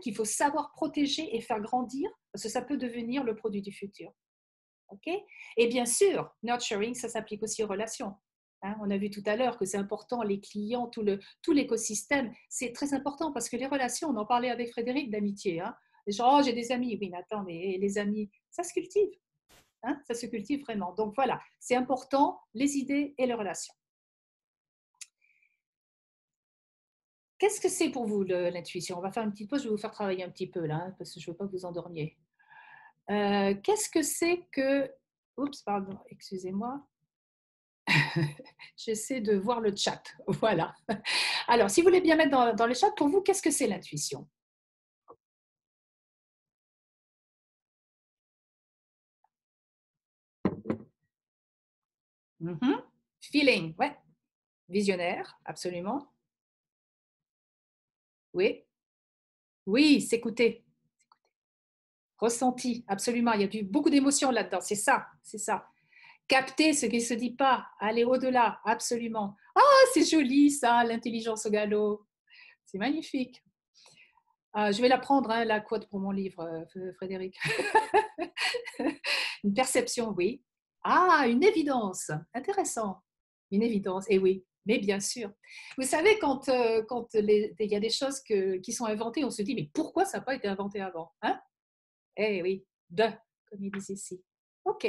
qu'il faut savoir protéger et faire grandir parce que ça peut devenir le produit du futur. Okay? Et bien sûr, nurturing, ça s'applique aussi aux relations. Hein, on a vu tout à l'heure que c'est important, les clients, tout l'écosystème, c'est très important parce que les relations, on en parlait avec Frédéric d'amitié. Hein, les gens, oh, j'ai des amis. Oui, mais attends, mais les amis, ça se cultive. Hein, ça se cultive vraiment. Donc voilà, c'est important, les idées et les relations. Qu'est-ce que c'est pour vous l'intuition? On va faire une petite pause, je vais vous faire travailler un petit peu là, hein, parce que je ne veux pas que vous endormiez. Qu'est-ce que c'est que... Oups, pardon, excusez-moi. J'essaie de voir le chat. Voilà. Alors, si vous voulez bien mettre dans le chat, pour vous, qu'est-ce que c'est l'intuition? Feeling, ouais. Visionnaire, absolument. Oui. Oui, s'écouter. Ressenti, absolument. Il y a beaucoup d'émotions là-dedans. C'est ça, c'est ça. Capter ce qui ne se dit pas, aller au-delà, absolument. Ah, c'est joli ça, l'intelligence au galop. C'est magnifique. Je vais la prendre, hein, la quote pour mon livre, Frédéric. Une perception, oui. Ah, une évidence. Intéressant. Une évidence, et oui, mais bien sûr. Vous savez, quand il y a des choses qui sont inventées, on se dit, mais pourquoi ça n'a pas été inventé avant, hein? Eh oui, comme ils disent ici. OK,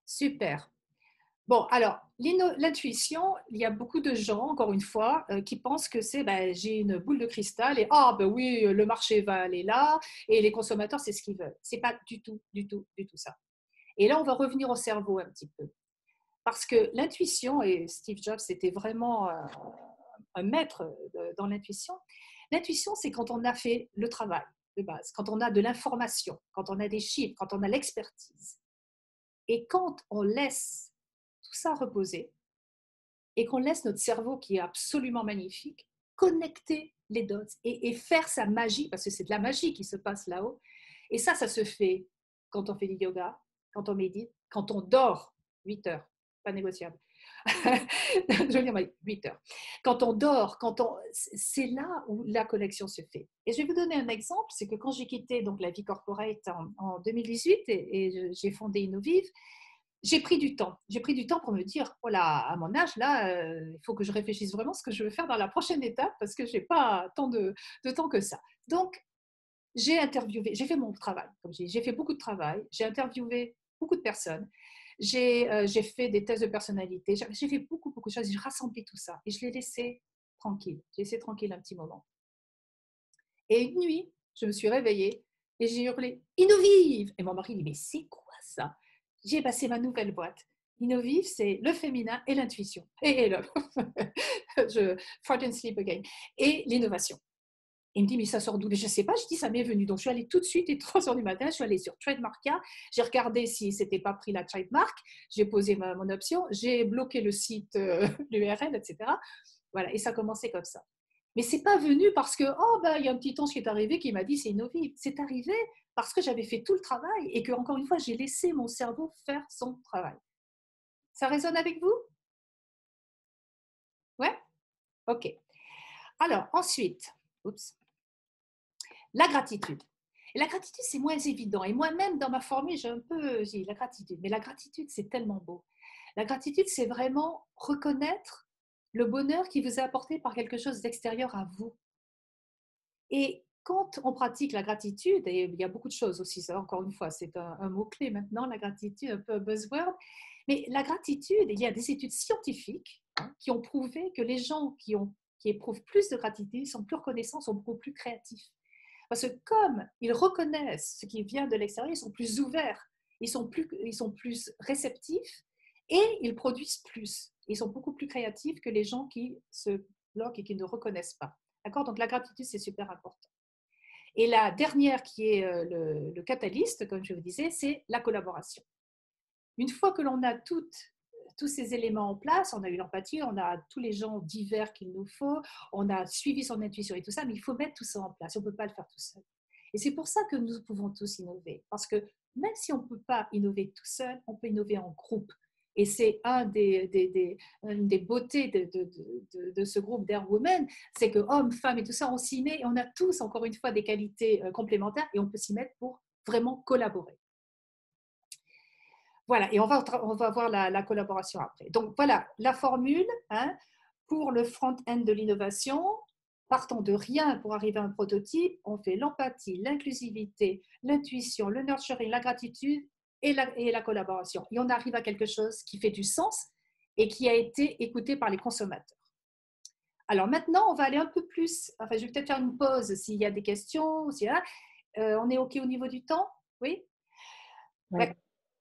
super. Bon, alors, l'intuition, il y a beaucoup de gens, encore une fois, qui pensent que c'est, ben, j'ai une boule de cristal et, ah, ben oui, le marché va aller là et les consommateurs, c'est ce qu'ils veulent. C'est pas du tout, du tout, du tout ça. Et là, on va revenir au cerveau un petit peu. Parce que l'intuition, et Steve Jobs était vraiment un maître dans l'intuition, l'intuition, c'est quand on a fait le travail de base, quand on a de l'information, quand on a des chiffres, quand on a l'expertise. Et quand on laisse tout ça reposer et qu'on laisse notre cerveau, qui est absolument magnifique, connecter les dots et faire sa magie, parce que c'est de la magie qui se passe là-haut. Et ça se fait quand on fait du yoga, quand on médite, quand on dort 8 heures, pas négociable. Je veux dire 8 heures. Quand on dort, c'est là où la connexion se fait. Et je vais vous donner un exemple, c'est que quand j'ai quitté donc, la vie corporate en 2018 et j'ai fondé Innovive, j'ai pris du temps. J'ai pris du temps pour me dire, oh là, à mon âge, là, il faut que je réfléchisse vraiment ce que je veux faire dans la prochaine étape parce que je n'ai pas tant de temps que ça. Donc, j'ai interviewé, j'ai fait mon travail, comme j'ai fait beaucoup de travail, j'ai interviewé beaucoup de personnes, j'ai fait des tests de personnalité, j'ai fait beaucoup, beaucoup de choses, j'ai rassemblé tout ça et je l'ai laissé tranquille. J'ai laissé tranquille un petit moment. Et une nuit, je me suis réveillée et j'ai hurlé « Innovive !» Et mon mari dit « Mais c'est quoi ça ?» J'ai passé ma nouvelle boîte. Innovive, c'est le féminin et l'intuition. Et le fart and sleep again. Et l'innovation. Il me dit, mais ça sort d'où? Mais je ne sais pas, je dis, ça m'est venu. Donc, je suis allée tout de suite, et 3 heures du matin, je suis allée sur Trademarkia, j'ai regardé si ce n'était pas pris la trademark, j'ai posé mon option, j'ai bloqué le site, l'URL, etc. Voilà, et ça a commencé comme ça. Mais ce n'est pas venu parce que, oh, ben, il y a un petit ange qui est arrivé qui m'a dit, c'est Innovive. C'est arrivé parce que j'avais fait tout le travail et que, encore une fois, j'ai laissé mon cerveau faire son travail. Ça résonne avec vous? Ouais? OK. Alors, ensuite, oups. La gratitude. Et la gratitude, c'est moins évident. Et moi-même, dans ma formule, j'ai la gratitude. Mais la gratitude, c'est tellement beau. La gratitude, c'est vraiment reconnaître le bonheur qui vous est apporté par quelque chose d'extérieur à vous. Et quand on pratique la gratitude, et il y a beaucoup de choses aussi, ça, encore une fois, c'est un mot-clé maintenant, la gratitude, un peu un buzzword, mais la gratitude, il y a des études scientifiques qui ont prouvé que les gens qui éprouvent plus de gratitude sont plus reconnaissants, sont beaucoup plus créatifs. Parce que comme ils reconnaissent ce qui vient de l'extérieur, ils sont plus ouverts, ils sont plus réceptifs et ils produisent plus. Ils sont beaucoup plus créatifs que les gens qui se bloquent et qui ne reconnaissent pas. D'accord? Donc la gratitude, c'est super important. Et la dernière qui est le catalyste, comme je vous disais, c'est la collaboration. Une fois que l'on a tous ces éléments en place, on a eu l'empathie, on a tous les gens divers qu'il nous faut, on a suivi son intuition et tout ça, mais il faut mettre tout ça en place, on ne peut pas le faire tout seul. Et c'est pour ça que nous pouvons tous innover, parce que même si on ne peut pas innover tout seul, on peut innover en groupe. Et c'est une des beautés de ce groupe d'Air Women, c'est que hommes, femmes et tout ça, on s'y met et on a tous, encore une fois, des qualités complémentaires et on peut s'y mettre pour vraiment collaborer. Voilà, et on va voir la collaboration après. Donc voilà la formule, hein, pour le front-end de l'innovation. Partant de rien pour arriver à un prototype, on fait l'empathie, l'inclusivité, l'intuition, le nurturing, la gratitude et la collaboration. Et on arrive à quelque chose qui fait du sens et qui a été écouté par les consommateurs. Alors maintenant, on va aller un peu plus, enfin je vais peut-être faire une pause s'il y a des questions. On est OK au niveau du temps? Oui? Ouais.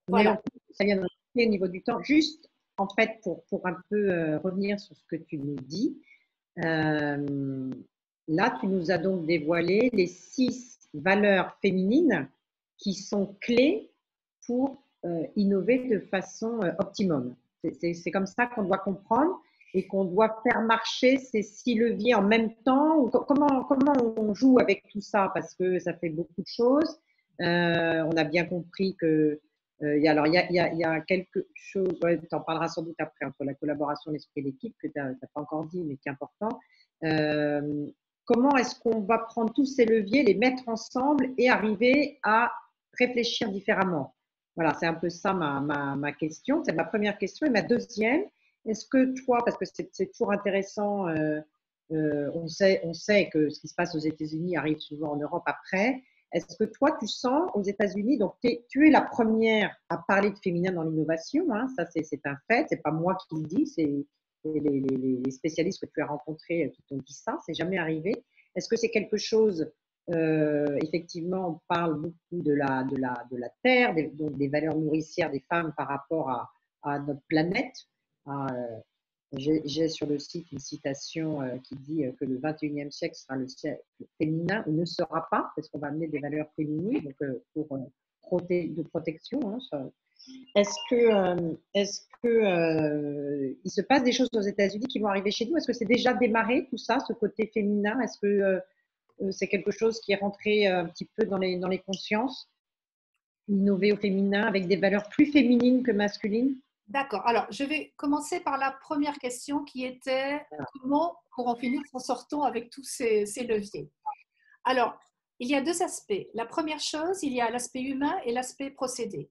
Ouais, On est voilà. OK, ça vient de au niveau du temps. Juste, en fait, pour un peu revenir sur ce que tu nous dis, euh, là, tu nous as donc dévoilé les 6 valeurs féminines qui sont clés pour innover de façon optimum. C'est comme ça qu'on doit comprendre et qu'on doit faire marcher ces 6 leviers en même temps. Comment on joue avec tout ça? Parce que ça fait beaucoup de choses. On a bien compris que alors, il y a quelque chose, ouais, tu en parleras sans doute après, entre la collaboration et l'esprit d'équipe, que tu n'as pas encore dit, mais qui est important. Euh, Comment est-ce qu'on va prendre tous ces leviers, les mettre ensemble et arriver à réfléchir différemment? Voilà, c'est un peu ça ma question. C'est ma première question. Et ma deuxième, est-ce que toi, parce que c'est toujours intéressant, on sait que ce qui se passe aux États-Unis arrive souvent en Europe après. Est-ce que toi, tu sens aux États-Unis, donc tu es la première à parler de féminin dans l'innovation, hein, ça c'est un fait, c'est pas moi qui le dis, c'est les spécialistes que tu as rencontrés qui t'ont dit ça, c'est jamais arrivé. Est-ce que c'est quelque chose, effectivement, on parle beaucoup de la terre, donc des valeurs nourricières des femmes par rapport à notre planète. J'ai sur le site une citation qui dit que le 21e siècle sera le siècle féminin, ou ne sera pas, parce qu'on va amener des valeurs féminines donc, de protection. Hein, il se passe des choses aux États-Unis qui vont arriver chez nous? Est-ce que c'est déjà démarré tout ça, ce côté féminin? Est-ce que c'est quelque chose qui est rentré un petit peu dans les consciences, innover au féminin avec des valeurs plus féminines que masculines? D'accord. Alors, je vais commencer par la première question qui était comment, pour en finir, s'en sortons avec tous ces leviers. Alors, il y a deux aspects. La première chose, il y a l'aspect humain et l'aspect procédé,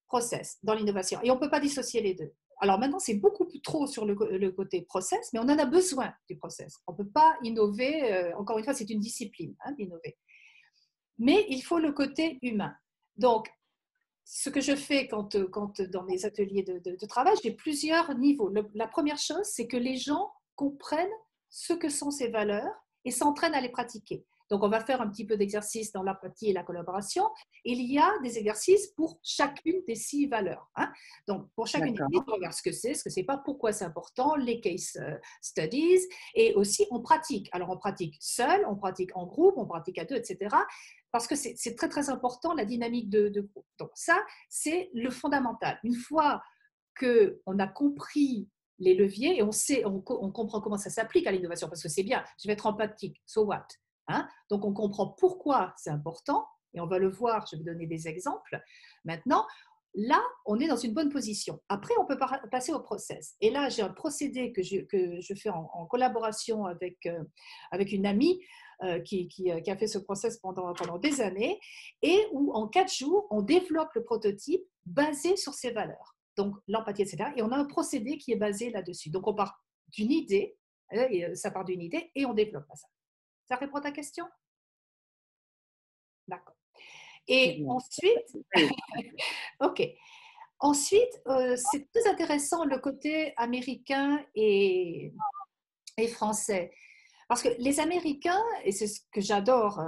process, dans l'innovation. Et on ne peut pas dissocier les deux. Alors maintenant, c'est beaucoup plus trop sur le côté process, mais on en a besoin du process. On ne peut pas innover, encore une fois, c'est une discipline, hein, d'innover. Mais il faut le côté humain. Donc, ce que je fais quand dans mes ateliers de travail, j'ai plusieurs niveaux. La première chose, c'est que les gens comprennent ce que sont ces valeurs et s'entraînent à les pratiquer. Donc, on va faire un petit peu d'exercice dans l'empathie et la collaboration. Il y a des exercices pour chacune des 6 valeurs, hein. Donc, pour chacune des 6, on regarde ce que c'est pas, pourquoi c'est important, les case studies, et aussi on pratique. Alors, on pratique seul, on pratique en groupe, on pratique à deux, etc. Parce que c'est très, très important, la dynamique de groupe. Donc, ça, c'est le fondamental. Une fois qu'on a compris les leviers et on comprend comment ça s'applique à l'innovation, parce que c'est bien, je vais être empathique, so what, hein? Donc, on comprend pourquoi c'est important, et on va le voir, je vais donner des exemples. Maintenant, là, on est dans une bonne position. Après, on peut passer au process. Et là, j'ai un procédé que je fais en collaboration avec une amie qui a fait ce process pendant des années, et où en 4 jours, on développe le prototype basé sur ces valeurs. Donc, l'empathie, etc. Et on a un procédé qui est basé là-dessus. Donc, on part d'une idée, ça part d'une idée, et on développe ça. Ça répond à ta question? D'accord. Et ensuite, ok. Ensuite, c'est très intéressant le côté américain et français. Parce que les Américains, et c'est ce que j'adore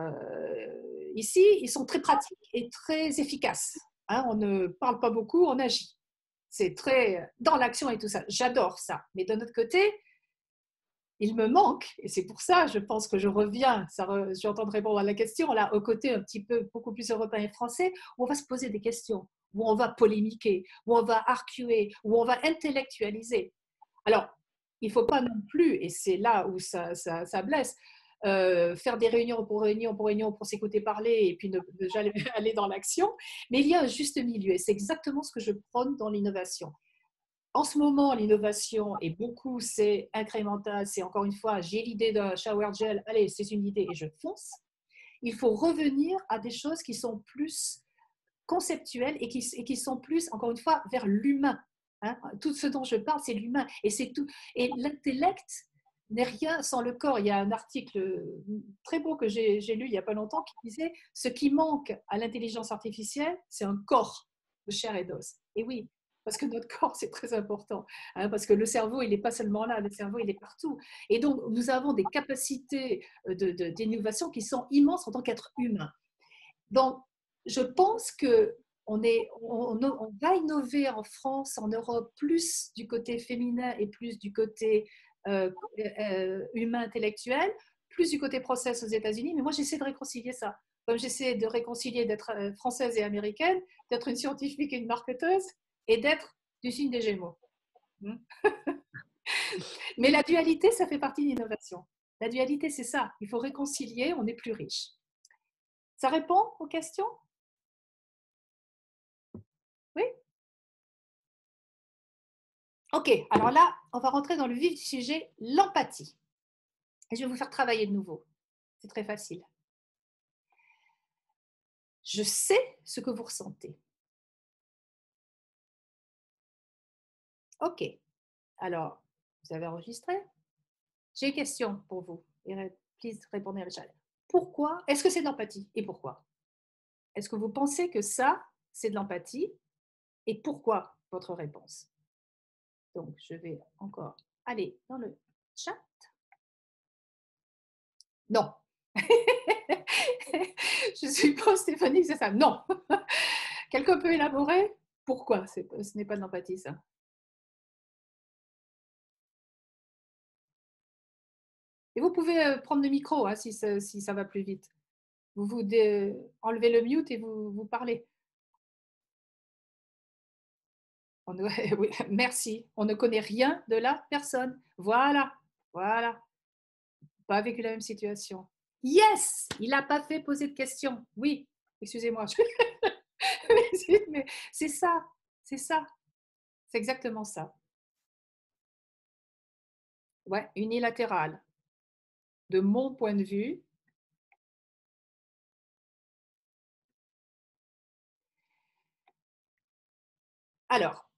ici, ils sont très pratiques et très efficaces, hein. On ne parle pas beaucoup, on agit. C'est très dans l'action et tout ça. J'adore ça. Mais d'un autre côté, il me manque, et c'est pour ça, je pense que je reviens, je suis en train de répondre à la question, là, au côté un petit peu beaucoup plus européen et français, où on va se poser des questions, où on va polémiquer, où on va arguer, où on va intellectualiser. Alors, il ne faut pas non plus, et c'est là où ça blesse, faire des réunions pour s'écouter parler et puis ne jamais aller dans l'action, mais il y a un juste milieu, et c'est exactement ce que je prône dans l'innovation. En ce moment, l'innovation est beaucoup, c'est incrémental, c'est encore une fois, j'ai l'idée d'un shower gel, allez, c'est une idée et je fonce. Il faut revenir à des choses qui sont plus conceptuels et qui sont plus, encore une fois, vers l'humain. Hein. Tout ce dont je parle, c'est l'humain. Et c'est tout. Et l'intellect n'est rien sans le corps. Il y a un article très beau que j'ai lu il n'y a pas longtemps qui disait « Ce qui manque à l'intelligence artificielle, c'est un corps de chair et d'os ». Et oui, parce que notre corps, c'est très important. Hein, parce que le cerveau, il n'est pas seulement là, le cerveau, il est partout. Et donc, nous avons des capacités d'innovation qui sont immenses en tant qu'être humain. Donc, je pense que on va innover en France, en Europe, plus du côté féminin et plus du côté humain intellectuel, plus du côté process aux États-Unis. Mais moi, j'essaie de réconcilier ça. Comme j'essaie de réconcilier d'être française et américaine, d'être une scientifique et une marketeuse, et d'être du signe des Gémeaux. Mais la dualité, ça fait partie de l'innovation. La dualité, c'est ça. Il faut réconcilier, on est plus riche. Ça répond aux questions? Oui? Ok, alors là, on va rentrer dans le vif du sujet, l'empathie. Et je vais vous faire travailler de nouveau. C'est très facile. Je sais ce que vous ressentez. Ok, alors, vous avez enregistré? J'ai une question pour vous. Please, répondez à la chat. Pourquoi? Est-ce que c'est de l'empathie? Et pourquoi? Est-ce que vous pensez que ça, c'est de l'empathie? Et pourquoi votre réponse? Donc, je vais encore aller dans le chat. Non. Je suppose, Stéphanie, c'est ça. Non. Quelqu'un peut élaborer? Pourquoi ce n'est pas de l'empathie, ça? Et vous pouvez prendre le micro hein, si ça va plus vite. Vous enlevez le mute et vous parlez. Oui, merci. On ne connaît rien de la personne. Voilà. Voilà. Pas vécu la même situation. Yes! Il n'a pas fait poser de questions. Oui, excusez-moi. Mais c'est ça. C'est ça. C'est exactement ça. Ouais, unilatéral. De mon point de vue, alors,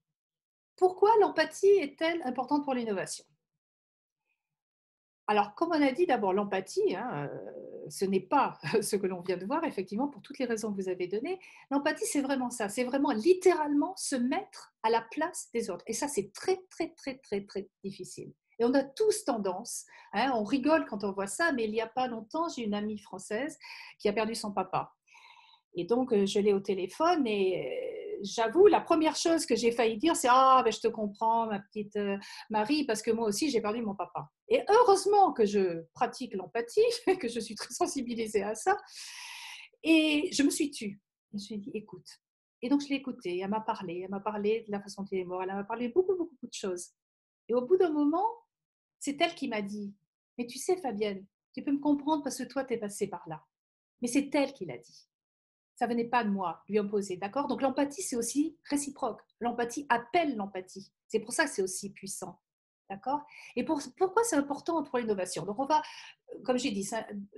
pourquoi l'empathie est-elle importante pour l'innovation? Alors, comme on a dit, d'abord, l'empathie, hein, ce n'est pas ce que l'on vient de voir, effectivement, pour toutes les raisons que vous avez données. L'empathie, c'est vraiment ça. C'est vraiment littéralement se mettre à la place des autres. Et ça, c'est très, très, très, très, très difficile. Et on a tous tendance, hein, on rigole quand on voit ça, mais il n'y a pas longtemps, j'ai une amie française qui a perdu son papa. Et donc, je l'ai au téléphone et j'avoue, la première chose que j'ai failli dire, c'est « Ah, ben, je te comprends, ma petite Marie, parce que moi aussi, j'ai perdu mon papa. » Et heureusement que je pratique l'empathie, que je suis très sensibilisée à ça. Et je me suis tue. Je me suis dit « Écoute. » Et donc, je l'ai écoutée. Elle m'a parlé de la façon dont il est mort. Elle m'a parlé beaucoup, beaucoup de choses. Et au bout d'un moment, c'est elle qui m'a dit « Mais tu sais, Fabienne, tu peux me comprendre parce que toi, tu es passée par là. » Mais c'est elle qui l'a dit. Ça venait pas de moi, lui imposer, d'accord? Donc l'empathie, c'est aussi réciproque. L'empathie appelle l'empathie. C'est pour ça que c'est aussi puissant, d'accord? Et pourquoi c'est important pour l'innovation? Donc on va, comme j'ai dit,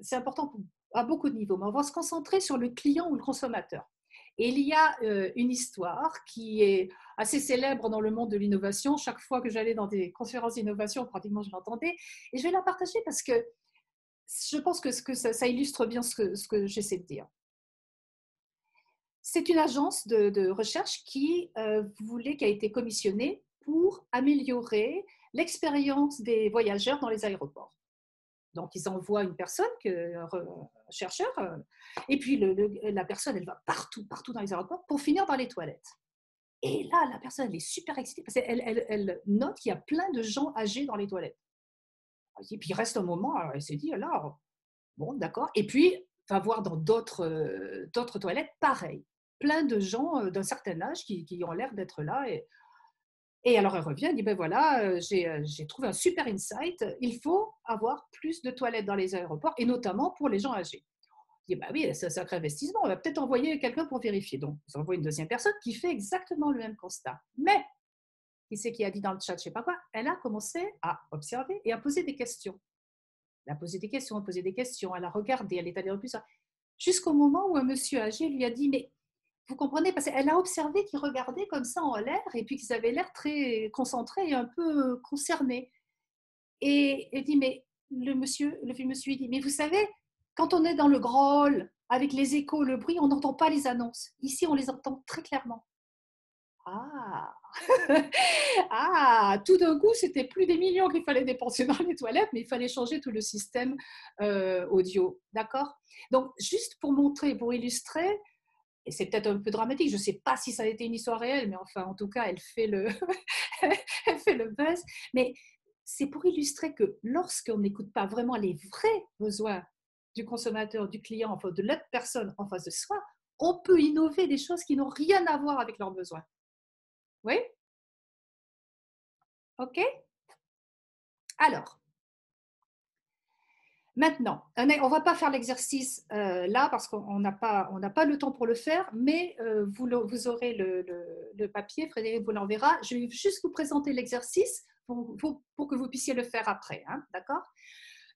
c'est important à beaucoup de niveaux, mais on va se concentrer sur le client ou le consommateur. Et il y a une histoire qui est assez célèbre dans le monde de l'innovation. Chaque fois que j'allais dans des conférences d'innovation, pratiquement je l'entendais. Et je vais la partager parce que je pense que ça illustre bien ce que j'essaie de dire. C'est une agence de recherche qui a été commissionnée pour améliorer l'expérience des voyageurs dans les aéroports. Donc, ils envoient une personne, un chercheur, et puis la personne, elle va partout dans les aéroports pour finir dans les toilettes. Et là, la personne, elle est super excitée parce qu'elle note qu'il y a plein de gens âgés dans les toilettes. Et puis, il reste un moment, alors elle s'est dit, alors, bon, d'accord. Et puis, va voir dans d'autres toilettes, pareil. Plein de gens d'un certain âge qui ont l'air d'être là. Et alors, elle revient, elle dit, ben voilà, j'ai trouvé un super insight. Il faut avoir plus de toilettes dans les aéroports, et notamment pour les gens âgés. Je dis, bah oui, c'est un sacré investissement. On va peut-être envoyer quelqu'un pour vérifier. Donc, on envoie une deuxième personne qui fait exactement le même constat. Mais, qui c'est qui a dit dans le chat, je ne sais pas quoi, elle a commencé à observer et à poser des questions. Elle a posé des questions, elle a regardé, elle est allée en plus. Jusqu'au moment où un monsieur âgé lui a dit « Mais Vous comprenez? Parce qu'elle a observé qu'ils regardaient comme ça en l'air et puis qu'ils avaient l'air très concentrés et un peu concernés. Et elle dit, mais le vieux monsieur, il dit, mais vous savez, quand on est dans le grand hall, avec les échos, le bruit, on n'entend pas les annonces. Ici, on les entend très clairement. Ah, ah, tout d'un coup, c'était plus des millions qu'il fallait dépenser dans les toilettes, mais il fallait changer tout le système audio. D'accord? Donc, juste pour montrer, pour illustrer, et c'est peut-être un peu dramatique, je ne sais pas si ça a été une histoire réelle, mais enfin, en tout cas, elle fait elle fait le buzz. Mais c'est pour illustrer que lorsqu'on n'écoute pas vraiment les vrais besoins du consommateur, du client, enfin de l'autre personne en face de soi, on peut innover des choses qui n'ont rien à voir avec leurs besoins. Oui? OK? Alors, maintenant, on ne va pas faire l'exercice là parce qu'on n'a pas le temps pour le faire, mais vous aurez le papier, Frédéric vous l'enverra. Je vais juste vous présenter l'exercice pour que vous puissiez le faire après. Hein, d'accord?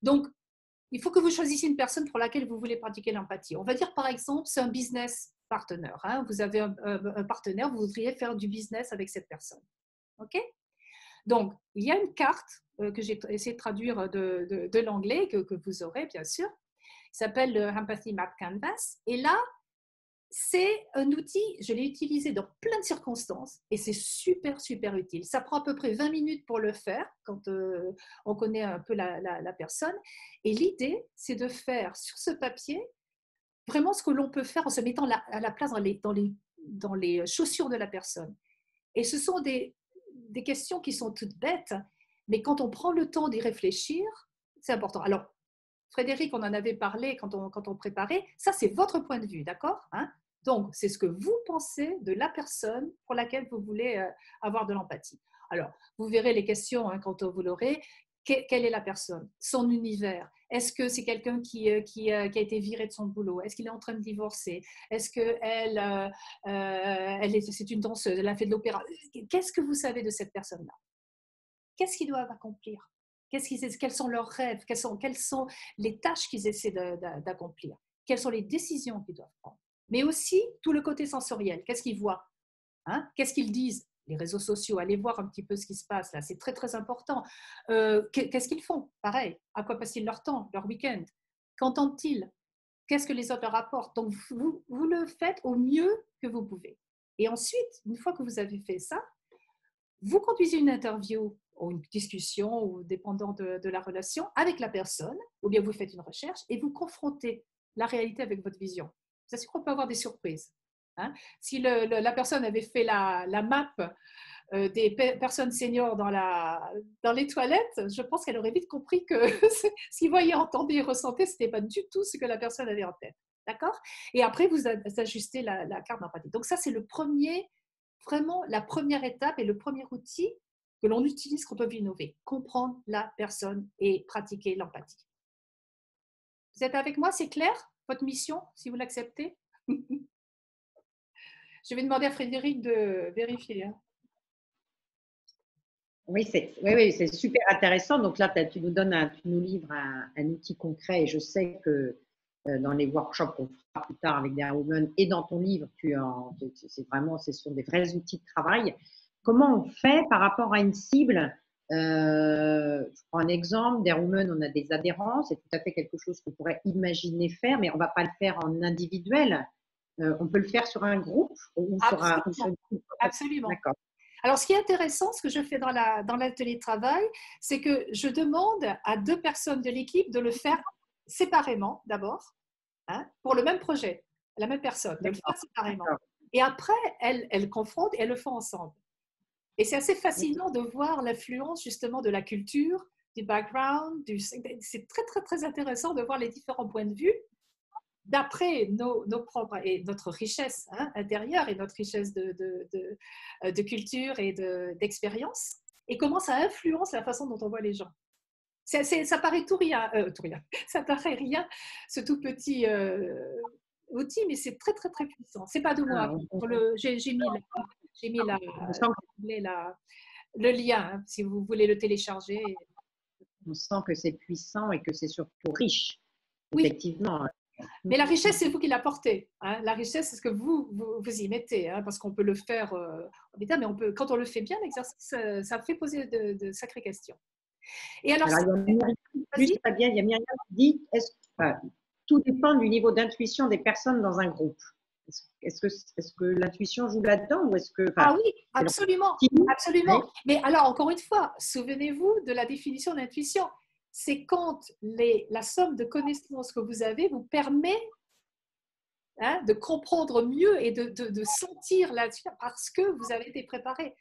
Donc, il faut que vous choisissiez une personne pour laquelle vous voulez pratiquer l'empathie. On va dire par exemple, c'est un business partner. Hein, vous avez un partenaire, vous voudriez faire du business avec cette personne. OK? Donc, il y a une carte que j'ai essayé de traduire de l'anglais, que vous aurez bien sûr, qui s'appelle le Empathy Map Canvas. Et là, c'est un outil, je l'ai utilisé dans plein de circonstances et c'est super, super utile. Ça prend à peu près 20 minutes pour le faire quand on connaît un peu la personne. Et l'idée, c'est de faire sur ce papier vraiment ce que l'on peut faire en se mettant à la place dans les chaussures de la personne. Et ce sont des questions qui sont toutes bêtes, mais quand on prend le temps d'y réfléchir, c'est important. Alors, Frédéric, on en avait parlé quand on préparait, ça c'est votre point de vue, d'accord, hein? Donc, c'est ce que vous pensez de la personne pour laquelle vous voulez avoir de l'empathie. Alors, vous verrez les questions hein, quand vous l'aurez. Quelle est la personne? Son univers? Est-ce que c'est quelqu'un qui a été viré de son boulot? Est-ce qu'il est en train de divorcer? Est-ce qu'elle c'est une danseuse? Elle a fait de l'opéra? Qu'est-ce que vous savez de cette personne-là? Qu'est-ce qu'ils doivent accomplir? Quels sont leurs rêves? Quelles sont les tâches qu'ils essaient d'accomplir? Quelles sont les décisions qu'ils doivent prendre? Mais aussi tout le côté sensoriel. Qu'est-ce qu'ils voient? Hein? Qu'est-ce qu'ils disent? Les réseaux sociaux, allez voir un petit peu ce qui se passe là, c'est très très important. Qu'est-ce qu'ils font? Pareil, à quoi passent-ils leur temps, leur week-end? Qu'entendent-ils? Qu'est-ce que les autres leur apportent? Donc vous le faites au mieux que vous pouvez. Et ensuite, une fois que vous avez fait ça, vous conduisez une interview ou une discussion, ou dépendant de la relation, avec la personne, ou bien vous faites une recherche et vous confrontez la réalité avec votre vision. C'est sûr qu'on peut avoir des surprises. Hein? Si la personne avait fait la map des personnes seniors dans les toilettes, je pense qu'elle aurait vite compris que ce qu'ils voyaient, entendaient et ressentaient, ce n'était pas du tout ce que la personne avait en tête. D'accord? Et après, vous ajustez la carte d'empathie. Donc ça, c'est vraiment la première étape et le premier outil que l'on utilise quand on veut innover. Comprendre la personne et pratiquer l'empathie. Vous êtes avec moi? C'est clair, votre mission, si vous l'acceptez? Je vais demander à Frédéric de vérifier. Hein. Oui, c'est super intéressant. Donc là, tu nous livres un outil concret et je sais que dans les workshops qu'on fera plus tard avec des women et dans ton livre, ce sont des vrais outils de travail. Comment on fait par rapport à une cible? Je prends un exemple, des women, on a des adhérents, c'est tout à fait quelque chose qu'on pourrait imaginer faire, mais on ne va pas le faire en individuel. On peut le faire sur un groupe ou sur une groupe. Absolument. D'accord. Alors, ce qui est intéressant, ce que je fais dans l'atelier de travail, c'est que je demande à 2 personnes de l'équipe de le faire séparément d'abord, hein, pour le même projet, la même personne, de le faire séparément. Et après, elles confrontent et elles le font ensemble. Et c'est assez fascinant de voir l'influence justement de la culture, du background. C'est très, très, très intéressant de voir les différents points de vue d'après nos propres et notre richesse hein, intérieure et notre richesse de culture et d'expérience, et comment ça influence la façon dont on voit les gens. Ça paraît tout rien, ça paraît rien, ce tout petit outil, mais c'est très très très puissant. C'est pas de moi. J'ai mis le lien hein, si vous voulez le télécharger. On sent que c'est puissant et que c'est surtout riche. Oui. Effectivement, Mais la richesse, c'est vous qui l'apportez. Hein. La richesse, c'est ce que vous y mettez. Hein, parce qu'on peut le faire en état, mais quand on le fait bien, l'exercice, ça fait poser de sacrées questions. Et alors, Alors, il y a Myriam, vas-y. juste pas bien, il y a Myriam qui dit tout dépend du niveau d'intuition des personnes dans un groupe. Est-ce que l'intuition joue là-dedans ou est-ce que. Ah oui, absolument, absolument. Oui. Mais alors, encore une fois, souvenez-vous de la définition d'intuition. C'est quand la somme de connaissances que vous avez vous permet de comprendre mieux et de sentir là-dessus parce que vous avez été préparé.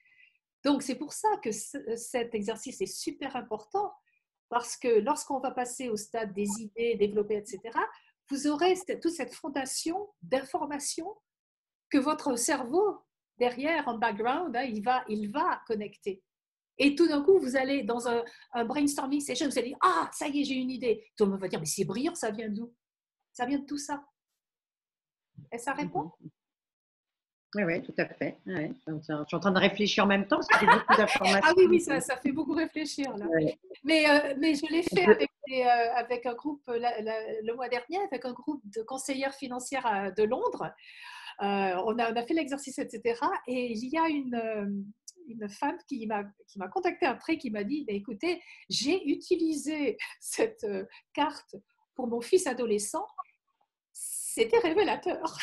Donc, c'est pour ça que cet exercice est super important parce que lorsqu'on va passer au stade des idées développées, etc., vous aurez toute cette fondation d'informations que votre cerveau, derrière, en background, il va connecter. Et tout d'un coup, vous allez dans un brainstorming session, vous allez dire, ah, ça y est, j'ai une idée. Tout le monde va dire, mais c'est brillant, ça vient d'où? Ça vient de tout ça. Et ça répond? Oui, oui, tout à fait. Ouais. Je suis en train de réfléchir en même temps parce que j'ai beaucoup d'informations. Ah oui, ça fait beaucoup réfléchir. Là. Ouais. Mais je l'ai fait avec un groupe le mois dernier, avec un groupe de conseillères financières de Londres. On a fait l'exercice, etc. Et il y a une femme qui m'a contactée après, qui m'a dit, écoutez, j'ai utilisé cette carte pour mon fils adolescent. C'était révélateur.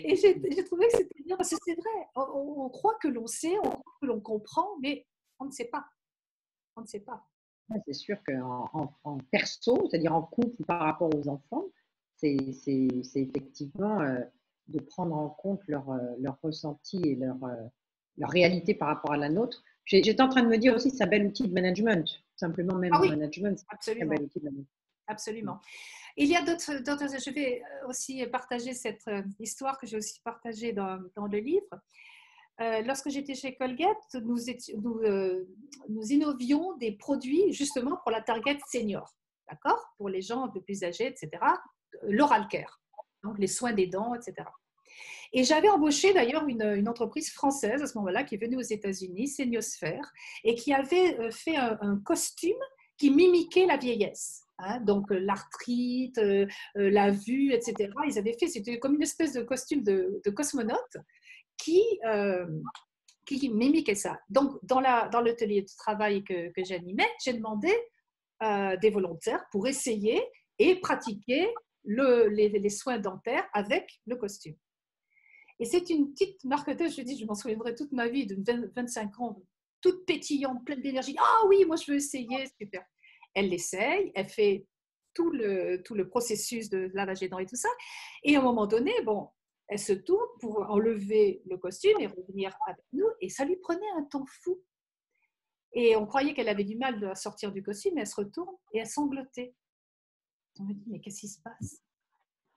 Et j'ai trouvé que c'était bien, parce que c'est vrai, on croit que l'on sait, on croit que l'on comprend, mais on ne sait pas. On ne sait pas. C'est sûr qu'en perso, c'est-à-dire en couple par rapport aux enfants, c'est effectivement de prendre en compte leur ressenti et leur réalité par rapport à la nôtre. J'étais en train de me dire aussi, c'est un bel outil de management. Simplement, même Ah en oui, management, c'est un absolument. bel outil de management. Absolument. Il y a d'autres. Je vais aussi partager cette histoire que j'ai aussi partagée dans le livre. Lorsque j'étais chez Colgate, nous innovions des produits justement pour la target senior, d'accord, pour les gens un peu plus âgés, etc. L'oral care, donc les soins des dents, etc. Et j'avais embauché d'ailleurs une entreprise française à ce moment-là qui est venue aux États-Unis, Seniosphère, et qui avait fait un costume qui mimiquait la vieillesse. Hein, donc l'arthrite, la vue, etc. Ils avaient fait, c'était comme une espèce de costume de cosmonaute qui mimiquait ça. Donc dans l'atelier de travail que j'animais, j'ai demandé des volontaires pour essayer et pratiquer les soins dentaires avec le costume. Et c'est une petite marketeuse, je m'en souviendrai toute ma vie, de 25 ans, toute pétillante, pleine d'énergie. Ah oui, moi je veux essayer, super. Elle l'essaye, elle fait tout le processus de lavage des dents et tout ça. Et à un moment donné, bon, elle se tourne pour enlever le costume et revenir avec nous. Et ça lui prenait un temps fou. Et on croyait qu'elle avait du mal à sortir du costume, mais elle se retourne et elle sanglotait. On me dit, mais qu'est-ce qui se passe?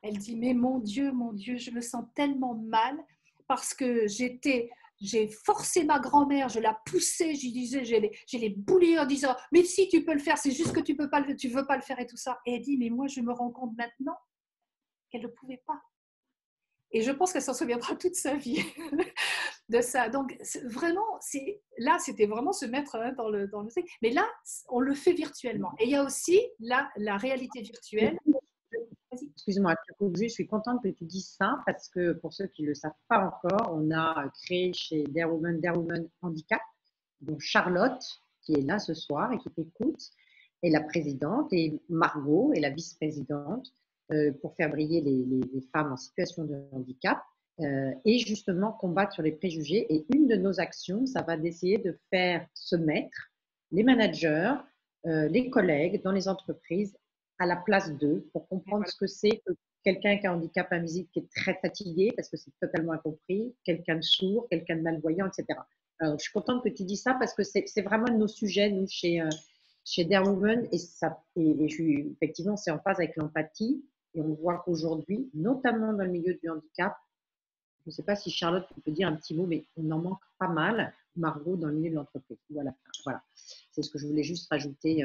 Elle dit, mais mon Dieu, je me sens tellement mal parce que j'ai forcé ma grand-mère, je la poussais, je disais, j'ai les boulets en disant, mais si tu peux le faire, c'est juste que tu veux pas le faire et tout ça. Et elle dit, mais moi, je me rends compte maintenant qu'elle ne pouvait pas. Et je pense qu'elle s'en souviendra toute sa vie de ça. Donc, vraiment, là, c'était vraiment se mettre dans le truc. Mais là, on le fait virtuellement. Et il y a aussi la réalité virtuelle. Excuse-moi, je suis contente que tu dises ça parce que pour ceux qui ne le savent pas encore, on a créé chez Dare Woman Handicap, dont Charlotte, qui est là ce soir et qui t'écoute, est la présidente, et Margot est la vice-présidente pour faire briller les femmes en situation de handicap et justement combattre sur les préjugés. Et une de nos actions, ça va d'essayer de faire se mettre les managers, les collègues dans les entreprises à la place d'eux pour comprendre ce que c'est que quelqu'un qui a un handicap invisible qui est très fatigué parce que c'est totalement incompris, quelqu'un de sourd, quelqu'un de malvoyant, etc. Alors, je suis contente que tu dis ça parce que c'est vraiment de nos sujets, nous, chez Dare Woman, et effectivement, c'est en phase avec l'empathie. Et on voit qu'aujourd'hui, notamment dans le milieu du handicap, je ne sais pas si Charlotte peut dire un petit mot, mais on en manque pas mal, Margot, dans le milieu de l'entreprise. Voilà. C'est ce que je voulais juste rajouter.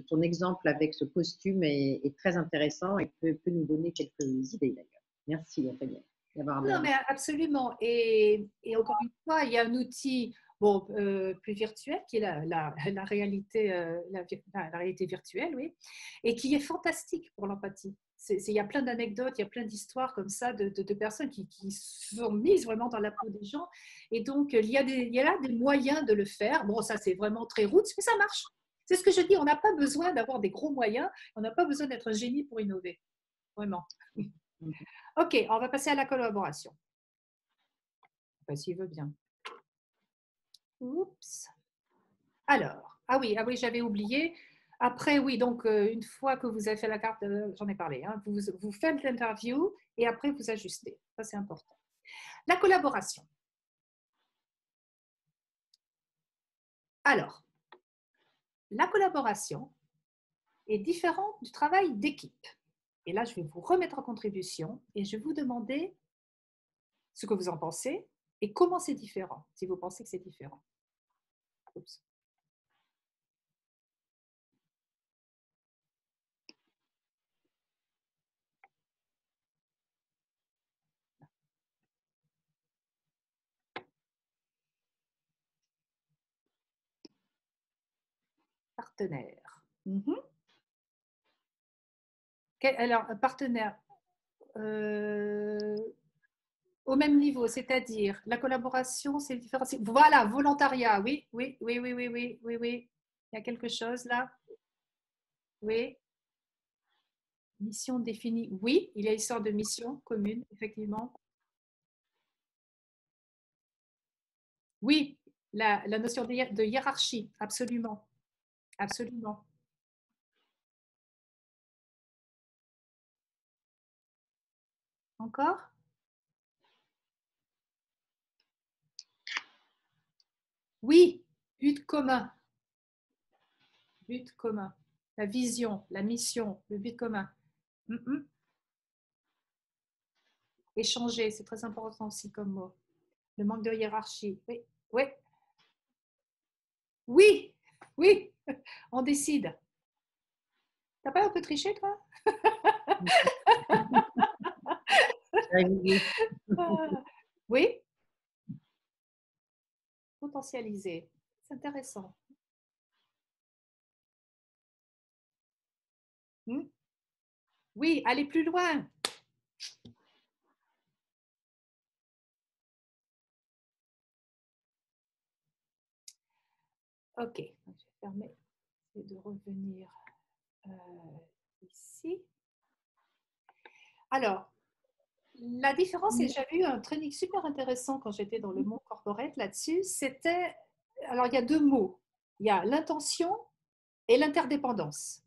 Ton exemple avec ce costume est très intéressant et peut nous donner quelques idées d'ailleurs. Merci, Anthony. Non, mais absolument. Et encore une fois, il y a un outil plus virtuel qui est la réalité, la réalité virtuelle, oui, et qui est fantastique pour l'empathie. il y a plein d'anecdotes, il y a plein d'histoires comme ça de personnes qui se sont mises vraiment dans la peau des gens. Et donc, il y a là des moyens de le faire. Bon, ça, c'est vraiment très roots, mais ça marche. C'est ce que je dis, on n'a pas besoin d'avoir des gros moyens, on n'a pas besoin d'être un génie pour innover. Vraiment. Ok, on va passer à la collaboration. Enfin, s'il veut bien. Oups. Alors, ah oui, j'avais oublié. Après, oui, donc une fois que vous avez fait la carte, j'en ai parlé, hein, vous faites l'interview et après vous ajustez. Ça, c'est important. La collaboration. Alors, la collaboration est différente du travail d'équipe. Et là, je vais vous remettre en contribution et je vais vous demander ce que vous en pensez et comment c'est différent, si vous pensez que c'est différent. Oups. Partenaire. Alors, un partenaire au même niveau, c'est-à-dire la collaboration, c'est différent. Voilà, volontariat, oui. Il y a quelque chose là. Oui. Mission définie, oui. Il y a une sorte de mission commune, effectivement. Oui, la notion de hiérarchie, absolument. Absolument. Encore? Oui, but commun. But commun. La vision, la mission, le but commun. Échanger, c'est très important aussi comme mot. Le manque de hiérarchie. Oui, oui. Oui, oui, on décide. T'as pas un peu triché, toi? Oui, potentialiser. C'est intéressant. Oui, aller plus loin. Ok, je vais fermer et de revenir ici. Alors, la différence, et j'avais eu un training super intéressant quand j'étais dans le monde corporate là-dessus, c'était, alors il y a deux mots, il y a l'intention et l'interdépendance.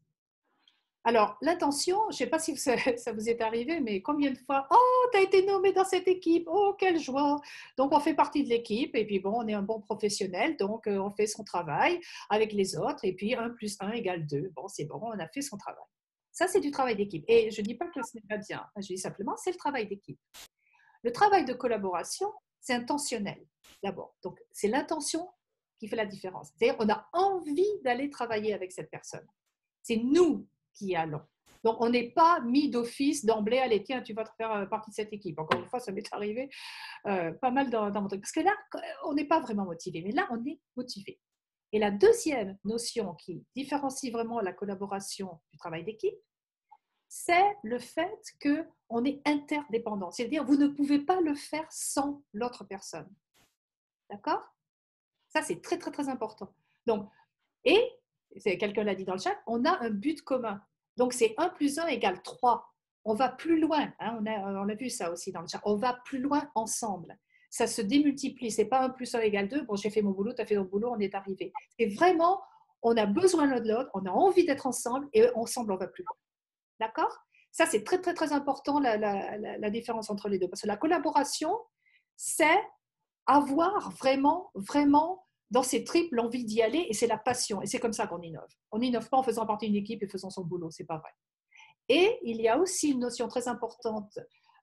Alors, l'intention, je ne sais pas si ça vous est arrivé, mais combien de fois, oh, tu as été nommé dans cette équipe, oh, quelle joie. Donc, on fait partie de l'équipe, et puis bon, on est un bon professionnel, donc on fait son travail avec les autres, et puis 1 + 1 = 2. Bon, c'est bon, on a fait son travail. Ça, c'est du travail d'équipe. Et je ne dis pas que ce n'est pas bien, je dis simplement, c'est le travail d'équipe. Le travail de collaboration, c'est intentionnel, d'abord. Donc, c'est l'intention qui fait la différence. C'est-à-dire, on a envie d'aller travailler avec cette personne. C'est nous qui y allons. Donc, on n'est pas mis d'office d'emblée, allez, tiens, tu vas te faire partie de cette équipe. Encore une fois, ça m'est arrivé pas mal dans mon truc. Parce que là, on n'est pas vraiment motivé, mais là, on est motivé. Et la deuxième notion qui différencie vraiment la collaboration du travail d'équipe, c'est le fait qu'on est interdépendant. C'est-à-dire, vous ne pouvez pas le faire sans l'autre personne. D'accord? Ça, c'est très, très, très important. Donc, et, quelqu'un l'a dit dans le chat, on a un but commun. Donc, c'est 1 + 1 = 3. On va plus loin. Hein, on a vu ça aussi dans le chat. On va plus loin ensemble. Ça se démultiplie. Ce n'est pas 1 + 1 = 2. Bon, j'ai fait mon boulot, tu as fait ton boulot, on est arrivé. C'est vraiment, on a besoin l'un de l'autre, on a envie d'être ensemble et ensemble, on va plus loin. D'accord? Ça, c'est très, très, très important, la différence entre les deux. Parce que la collaboration, c'est avoir vraiment, vraiment dans ses tripes l'envie d'y aller et c'est la passion. Et c'est comme ça qu'on innove. On n'innove pas en faisant partie d'une équipe et faisant son boulot, c'est pas vrai. Et il y a aussi une notion très importante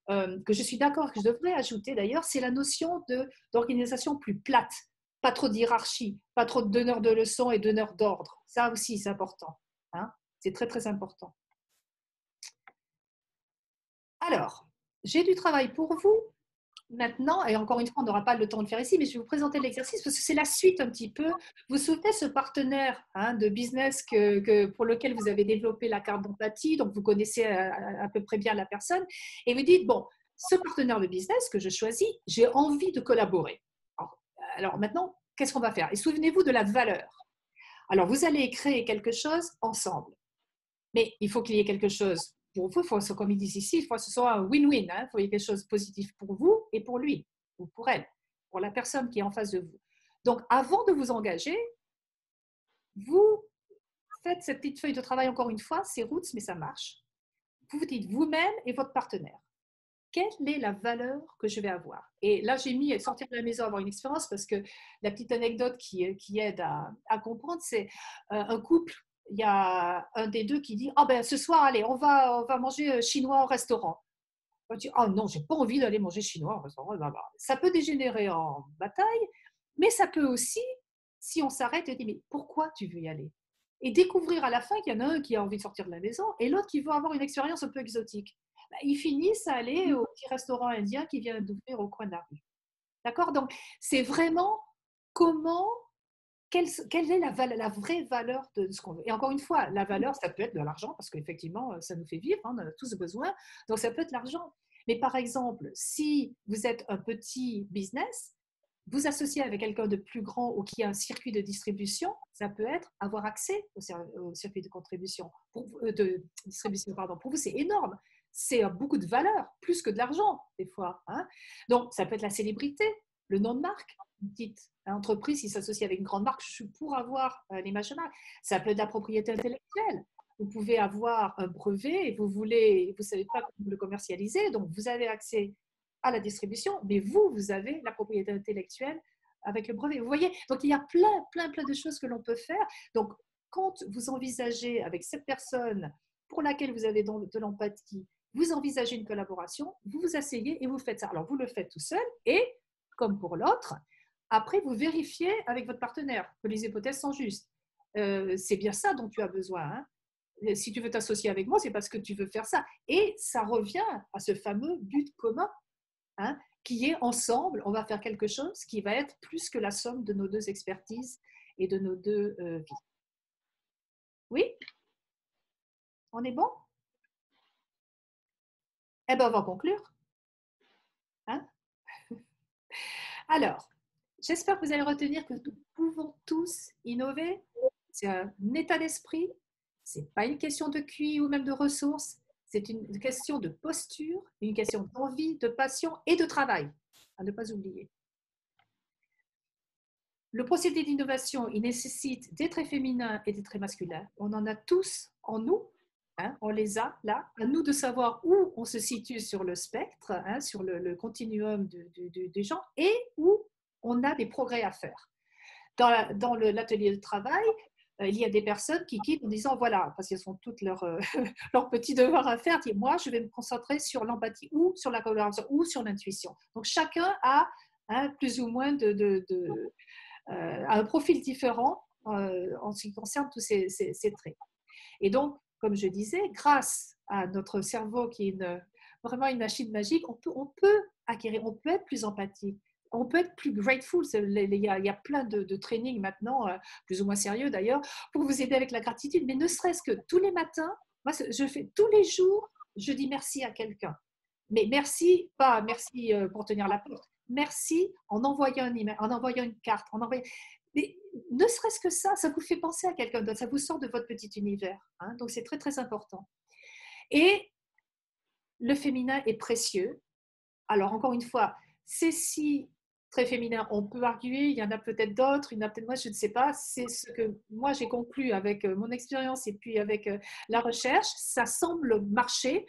que je suis d'accord, que je devrais ajouter d'ailleurs, c'est la notion d'organisation plus plate. Pas trop d'hierarchie, pas trop de donneurs de leçons et donneurs d'ordre. Ça aussi, c'est important. Hein, c'est très, très important. Alors, j'ai du travail pour vous. maintenant, et encore une fois, on n'aura pas le temps de le faire ici, mais je vais vous présenter l'exercice parce que c'est la suite un petit peu. Vous vous souvenez ce partenaire de business pour lequel vous avez développé la carte d'empathie, donc vous connaissez à peu près bien la personne, et vous dites, bon, ce partenaire de business que je choisis, j'ai envie de collaborer. Alors maintenant, qu'est-ce qu'on va faire? Et souvenez-vous de la valeur. Alors, vous allez créer quelque chose ensemble, mais il faut qu'il y ait quelque chose pour vous, comme ils disent ici, il faut que ce soit un win-win. Il faut qu'il y ait quelque chose de positif pour vous et pour lui, ou pour elle, pour la personne qui est en face de vous. Donc, avant de vous engager, vous faites cette petite feuille de travail, encore une fois, c'est roots, mais ça marche. Vous vous dites vous-même et votre partenaire. Quelle est la valeur que je vais avoir? Et là, j'ai mis sortir de la maison, avoir une expérience, parce que la petite anecdote qui aide à comprendre, c'est un couple. Il y a un des deux qui dit, ben, ce soir, allez, on va manger chinois au restaurant. On dit, oh non, j'ai pas envie d'aller manger chinois au restaurant. Ça peut dégénérer en bataille, mais ça peut aussi, si on s'arrête et dit, mais pourquoi tu veux y aller? Et découvrir à la fin qu'il y en a un qui a envie de sortir de la maison et l'autre qui veut avoir une expérience un peu exotique. Ils finissent à aller au petit restaurant indien qui vient d'ouvrir au coin de la rue. D'accord? Donc, c'est vraiment quelle est la vraie valeur de ce qu'on veut. Et encore une fois, la valeur, ça peut être de l'argent, parce qu'effectivement, ça nous fait vivre, on a tous besoin, donc ça peut être l'argent. Mais par exemple, si vous êtes un petit business, vous associez avec quelqu'un de plus grand ou qui a un circuit de distribution, ça peut être avoir accès au circuit de distribution. Pour vous, c'est énorme. C'est beaucoup de valeur, plus que de l'argent, des fois. Donc, ça peut être la célébrité, le nom de marque. Une petite entreprise qui s'associe avec une grande marque, je suis pour avoir l'image de marque. Ça peut être la propriété intellectuelle. Vous pouvez avoir un brevet et vous ne savez pas comment le commercialiser, donc vous avez accès à la distribution, mais vous avez la propriété intellectuelle avec le brevet. Vous voyez, donc il y a plein de choses que l'on peut faire. Donc, quand vous envisagez avec cette personne pour laquelle vous avez de l'empathie, vous envisagez une collaboration, vous vous asseyez et vous faites ça. Alors, vous le faites tout seul et, comme pour l'autre, après, vous vérifiez avec votre partenaire que les hypothèses sont justes. C'est bien ça dont tu as besoin. Si tu veux t'associer avec moi, c'est parce que tu veux faire ça. Et ça revient à ce fameux but commun, qui est ensemble, on va faire quelque chose qui va être plus que la somme de nos deux expertises et de nos deux vies. Oui? On est bon? Eh bien, on va conclure. Alors, j'espère que vous allez retenir que nous pouvons tous innover. C'est un état d'esprit. Ce n'est pas une question de QI ou même de ressources. C'est une question de posture, une question d'envie, de passion et de travail, à ne pas oublier. Le procédé d'innovation, il nécessite des traits féminins et des traits masculins. On en a tous en nous. On les a là. À nous de savoir où on se situe sur le spectre, sur le continuum des gens, et où on a des progrès à faire. Dans l'atelier de travail, il y a des personnes qui quittent en disant, voilà, parce qu'elles ont toutes leurs petits devoirs à faire, disent, moi, je vais me concentrer sur l'empathie ou sur la collaboration ou sur l'intuition. Donc, chacun a plus ou moins un profil différent en ce qui concerne tous ces traits. Et donc, comme je disais, grâce à notre cerveau qui est vraiment une machine magique, on peut acquérir, on peut être plus empathique, on peut être plus grateful. Il y a plein de trainings maintenant, plus ou moins sérieux d'ailleurs, pour vous aider avec la gratitude. Mais ne serait-ce que tous les matins, moi, je fais tous les jours, je dis merci à quelqu'un. Mais merci, pas merci pour tenir la porte. Merci en envoyant un email, en envoyant une carte, mais ne serait-ce que ça vous fait penser à quelqu'un d'autre, ça vous sort de votre petit univers. Donc, c'est très, très important. Et le féminin est précieux. Alors, encore une fois, c'est si très féminin, on peut arguer, il y en a peut-être d'autres, il y en a peut-être moi, je ne sais pas. C'est ce que moi, j'ai conclu avec mon expérience et puis avec la recherche. Ça semble marcher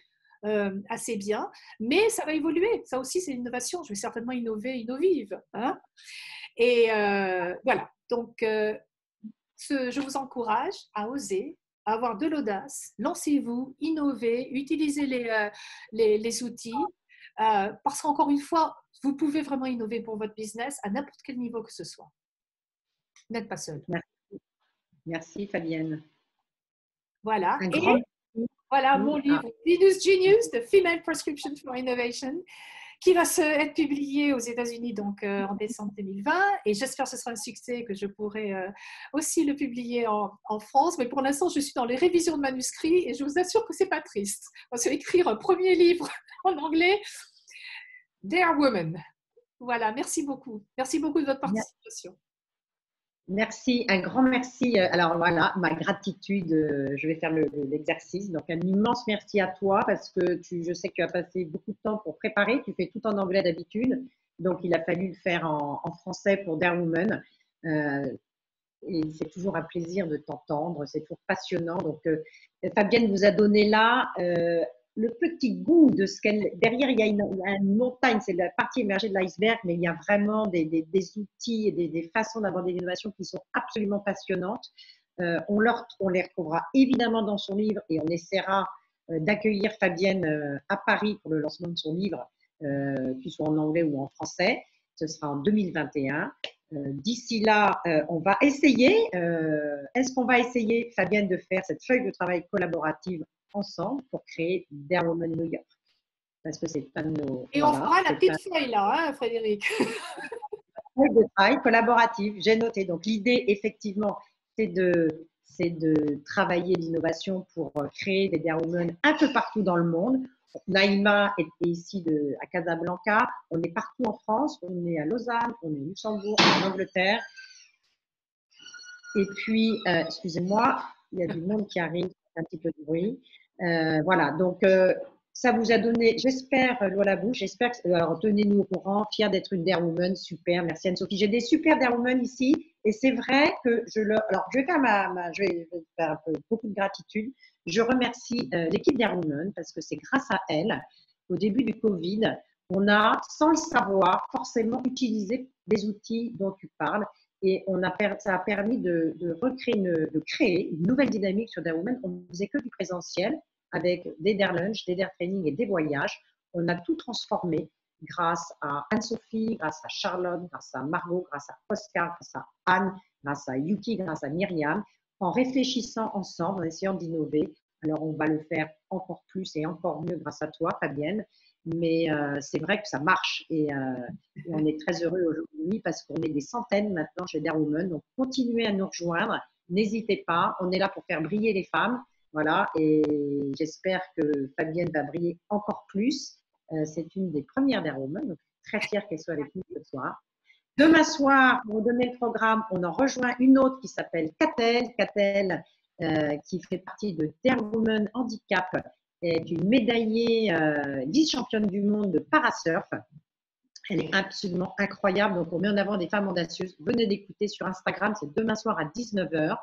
assez bien, mais ça va évoluer. Ça aussi, c'est l'innovation. Je vais certainement innover, innovive. Et voilà. Donc, je vous encourage à oser, à avoir de l'audace. Lancez-vous, innovez, utilisez les outils. Parce qu'encore une fois, vous pouvez vraiment innover pour votre business à n'importe quel niveau que ce soit. Vous n'êtes pas seul. Merci. Merci Fabienne. Voilà. Et voilà mon livre, Venus Genius, The Female Prescription for Innovation, qui va être publié aux États-Unis donc en décembre 2020. Et j'espère que ce sera un succès, que je pourrai aussi le publier en France. Mais pour l'instant, je suis dans les révisions de manuscrits et je vous assure que c'est pas triste. Parce que écrire un premier livre en anglais, Dare Woman. Voilà, merci beaucoup. Merci beaucoup de votre participation. Merci, un grand merci. Alors voilà, ma gratitude, je vais faire l'exercice. Donc un immense merci à toi parce que je sais que tu as passé beaucoup de temps pour préparer. Tu fais tout en anglais d'habitude. Donc il a fallu le faire en français pour Dare Woman. Et c'est toujours un plaisir de t'entendre, c'est toujours passionnant. Donc Fabienne vous a donné là le petit goût de ce qu'elle… Derrière, il y a une montagne, c'est la partie émergée de l'iceberg, mais il y a vraiment des outils et des façons d'aborder l'innovation qui sont absolument passionnantes. On les retrouvera évidemment dans son livre et on essaiera d'accueillir Fabienne à Paris pour le lancement de son livre, qu'il soit en anglais ou en français. Ce sera en 2021. D'ici là, on va essayer. Est-ce qu'on va essayer, Fabienne, de faire cette feuille de travail collaborative ensemble pour créer Dare Woman New York? Parce que c'est un de nos… Et on fera la petite feuille là, hein, Frédéric. Feuille de travail collaborative, j'ai noté. Donc l'idée, effectivement, c'est de travailler l'innovation pour créer des Dare Women un peu partout dans le monde. Naïma est ici à Casablanca, on est partout en France, on est à Lausanne, on est au Luxembourg, en Angleterre. Et puis, excusez-moi, il y a du monde qui arrive, un petit peu de bruit. Voilà, donc ça vous a donné, j'espère, l'eau à la bouche, j'espère que, alors tenez-nous au courant, fière d'être une Dare Woman, super, merci Anne-Sophie. J'ai des super Dare Women ici, et c'est vrai que alors je vais faire je vais faire un peu beaucoup de gratitude. Je remercie l'équipe Dare Woman parce que c'est grâce à elle, au début du Covid, on a, sans le savoir, forcément utilisé des outils dont tu parles. Et ça a permis de créer une nouvelle dynamique sur Dare Woman. On ne faisait que du présentiel avec des Dare Lunch, des Dare Training et des voyages. On a tout transformé grâce à Anne-Sophie, grâce à Charlotte, grâce à Margot, grâce à Oscar, grâce à Anne, grâce à Yuki, grâce à Myriam, en réfléchissant ensemble, en essayant d'innover. Alors, on va le faire encore plus et encore mieux grâce à toi, Fabienne. Mais c'est vrai que ça marche et on est très heureux aujourd'hui parce qu'on est des centaines maintenant chez Dare Woman. Donc, continuez à nous rejoindre. N'hésitez pas. On est là pour faire briller les femmes. Voilà. Et j'espère que Fabienne va briller encore plus. C'est une des premières Dare Woman. Donc, très fière qu'elle soit avec nous ce soir. Demain soir, pour vous donner le programme, on en rejoint une autre qui s'appelle Catel. Catel, qui fait partie de Dare Woman Handicap, est une médaillée vice-championne du monde de parasurf. Elle est absolument incroyable. Donc, on met en avant des femmes audacieuses. Venez d'écouter sur Instagram, c'est demain soir à 19 h.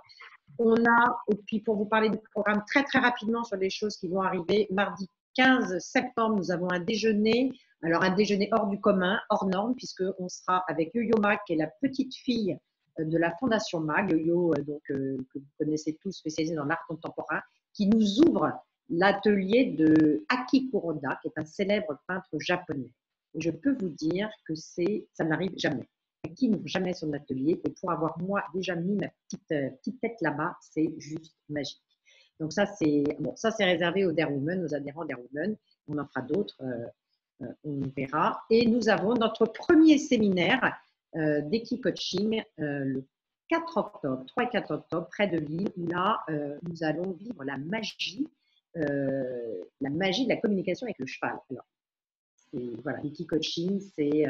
Et puis pour vous parler du programme très, très rapidement sur les choses qui vont arriver, mardi 15 septembre, nous avons un déjeuner. Alors, un déjeuner hors du commun, hors norme, puisqu'on sera avec Yo-Yo Mag, qui est la petite fille de la Fondation Mag, Yo-Yo, que vous connaissez tous, spécialisée dans l'art contemporain, qui nous ouvre l'atelier de Aki Kuroda, qui est un célèbre peintre japonais. Et je peux vous dire que ça n'arrive jamais. Aki n'ouvre jamais son atelier. Et pour avoir, moi, déjà mis ma petite tête là-bas, c'est juste magique. Donc ça, c'est réservé aux Dare Women, aux adhérents Dare Women. On en fera d'autres, on verra. Et nous avons notre premier séminaire d'Eki Coaching le 4 octobre, 3 et 4 octobre, près de Lille, où là, nous allons vivre la magie de la communication avec le cheval. Alors, voilà, l'Eki Coaching, c'est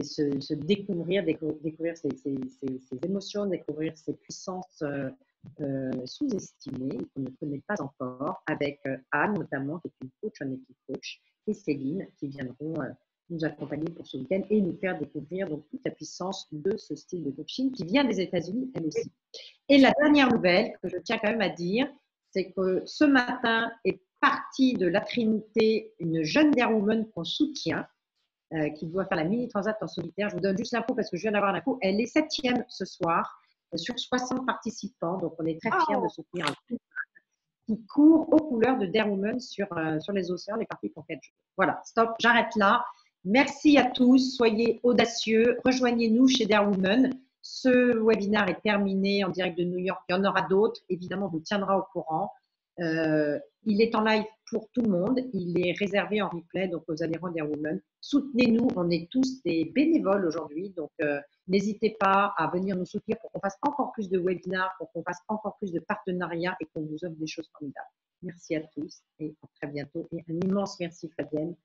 se découvrir ses émotions, découvrir ses puissances sous-estimées qu'on ne connaît pas encore, avec Anne notamment, qui est une coach en Eki Coach, et Céline, qui viendront nous accompagner pour ce week-end et nous faire découvrir donc toute la puissance de ce style de coaching qui vient des États-Unis, elle aussi. Et la dernière nouvelle que je tiens quand même à dire, c'est que ce matin est partie de la Trinité une jeune Dare Woman qu'on soutient, qui doit faire la mini transat en solitaire. Je vous donne juste l'info parce que je viens d'avoir l'info. Elle est 7e ce soir sur 60 participants. Donc, on est très fiers de soutenir un couple qui court aux couleurs de Dare Woman sur les océans, les parties pour 4 jours. Voilà, stop, j'arrête là. Merci à tous, soyez audacieux, rejoignez-nous chez Dare Woman. Ce webinaire est terminé en direct de New York, il y en aura d'autres, évidemment, on vous tiendra au courant. Il est en live pour tout le monde. Il est réservé en replay donc aux adhérents d'Airwoman. Soutenez-nous. On est tous des bénévoles aujourd'hui. Donc, n'hésitez pas à venir nous soutenir pour qu'on fasse encore plus de webinars, pour qu'on fasse encore plus de partenariats et qu'on vous offre des choses formidables. Merci à tous et à très bientôt. Et un immense merci, Fabienne.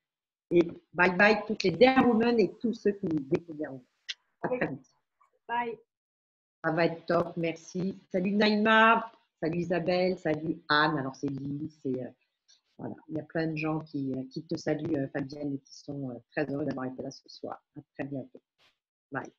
Et bye bye toutes les Dare-Women et tous ceux qui nous découvrent Dare-Women. À très vite. Bye. Ça va être top, merci. Salut Naïma, salut Isabelle, salut Anne. Alors c'est Lily, voilà. Il y a plein de gens qui te saluent, Fabienne, et qui sont très heureux d'avoir été là ce soir. À très bientôt. Bye.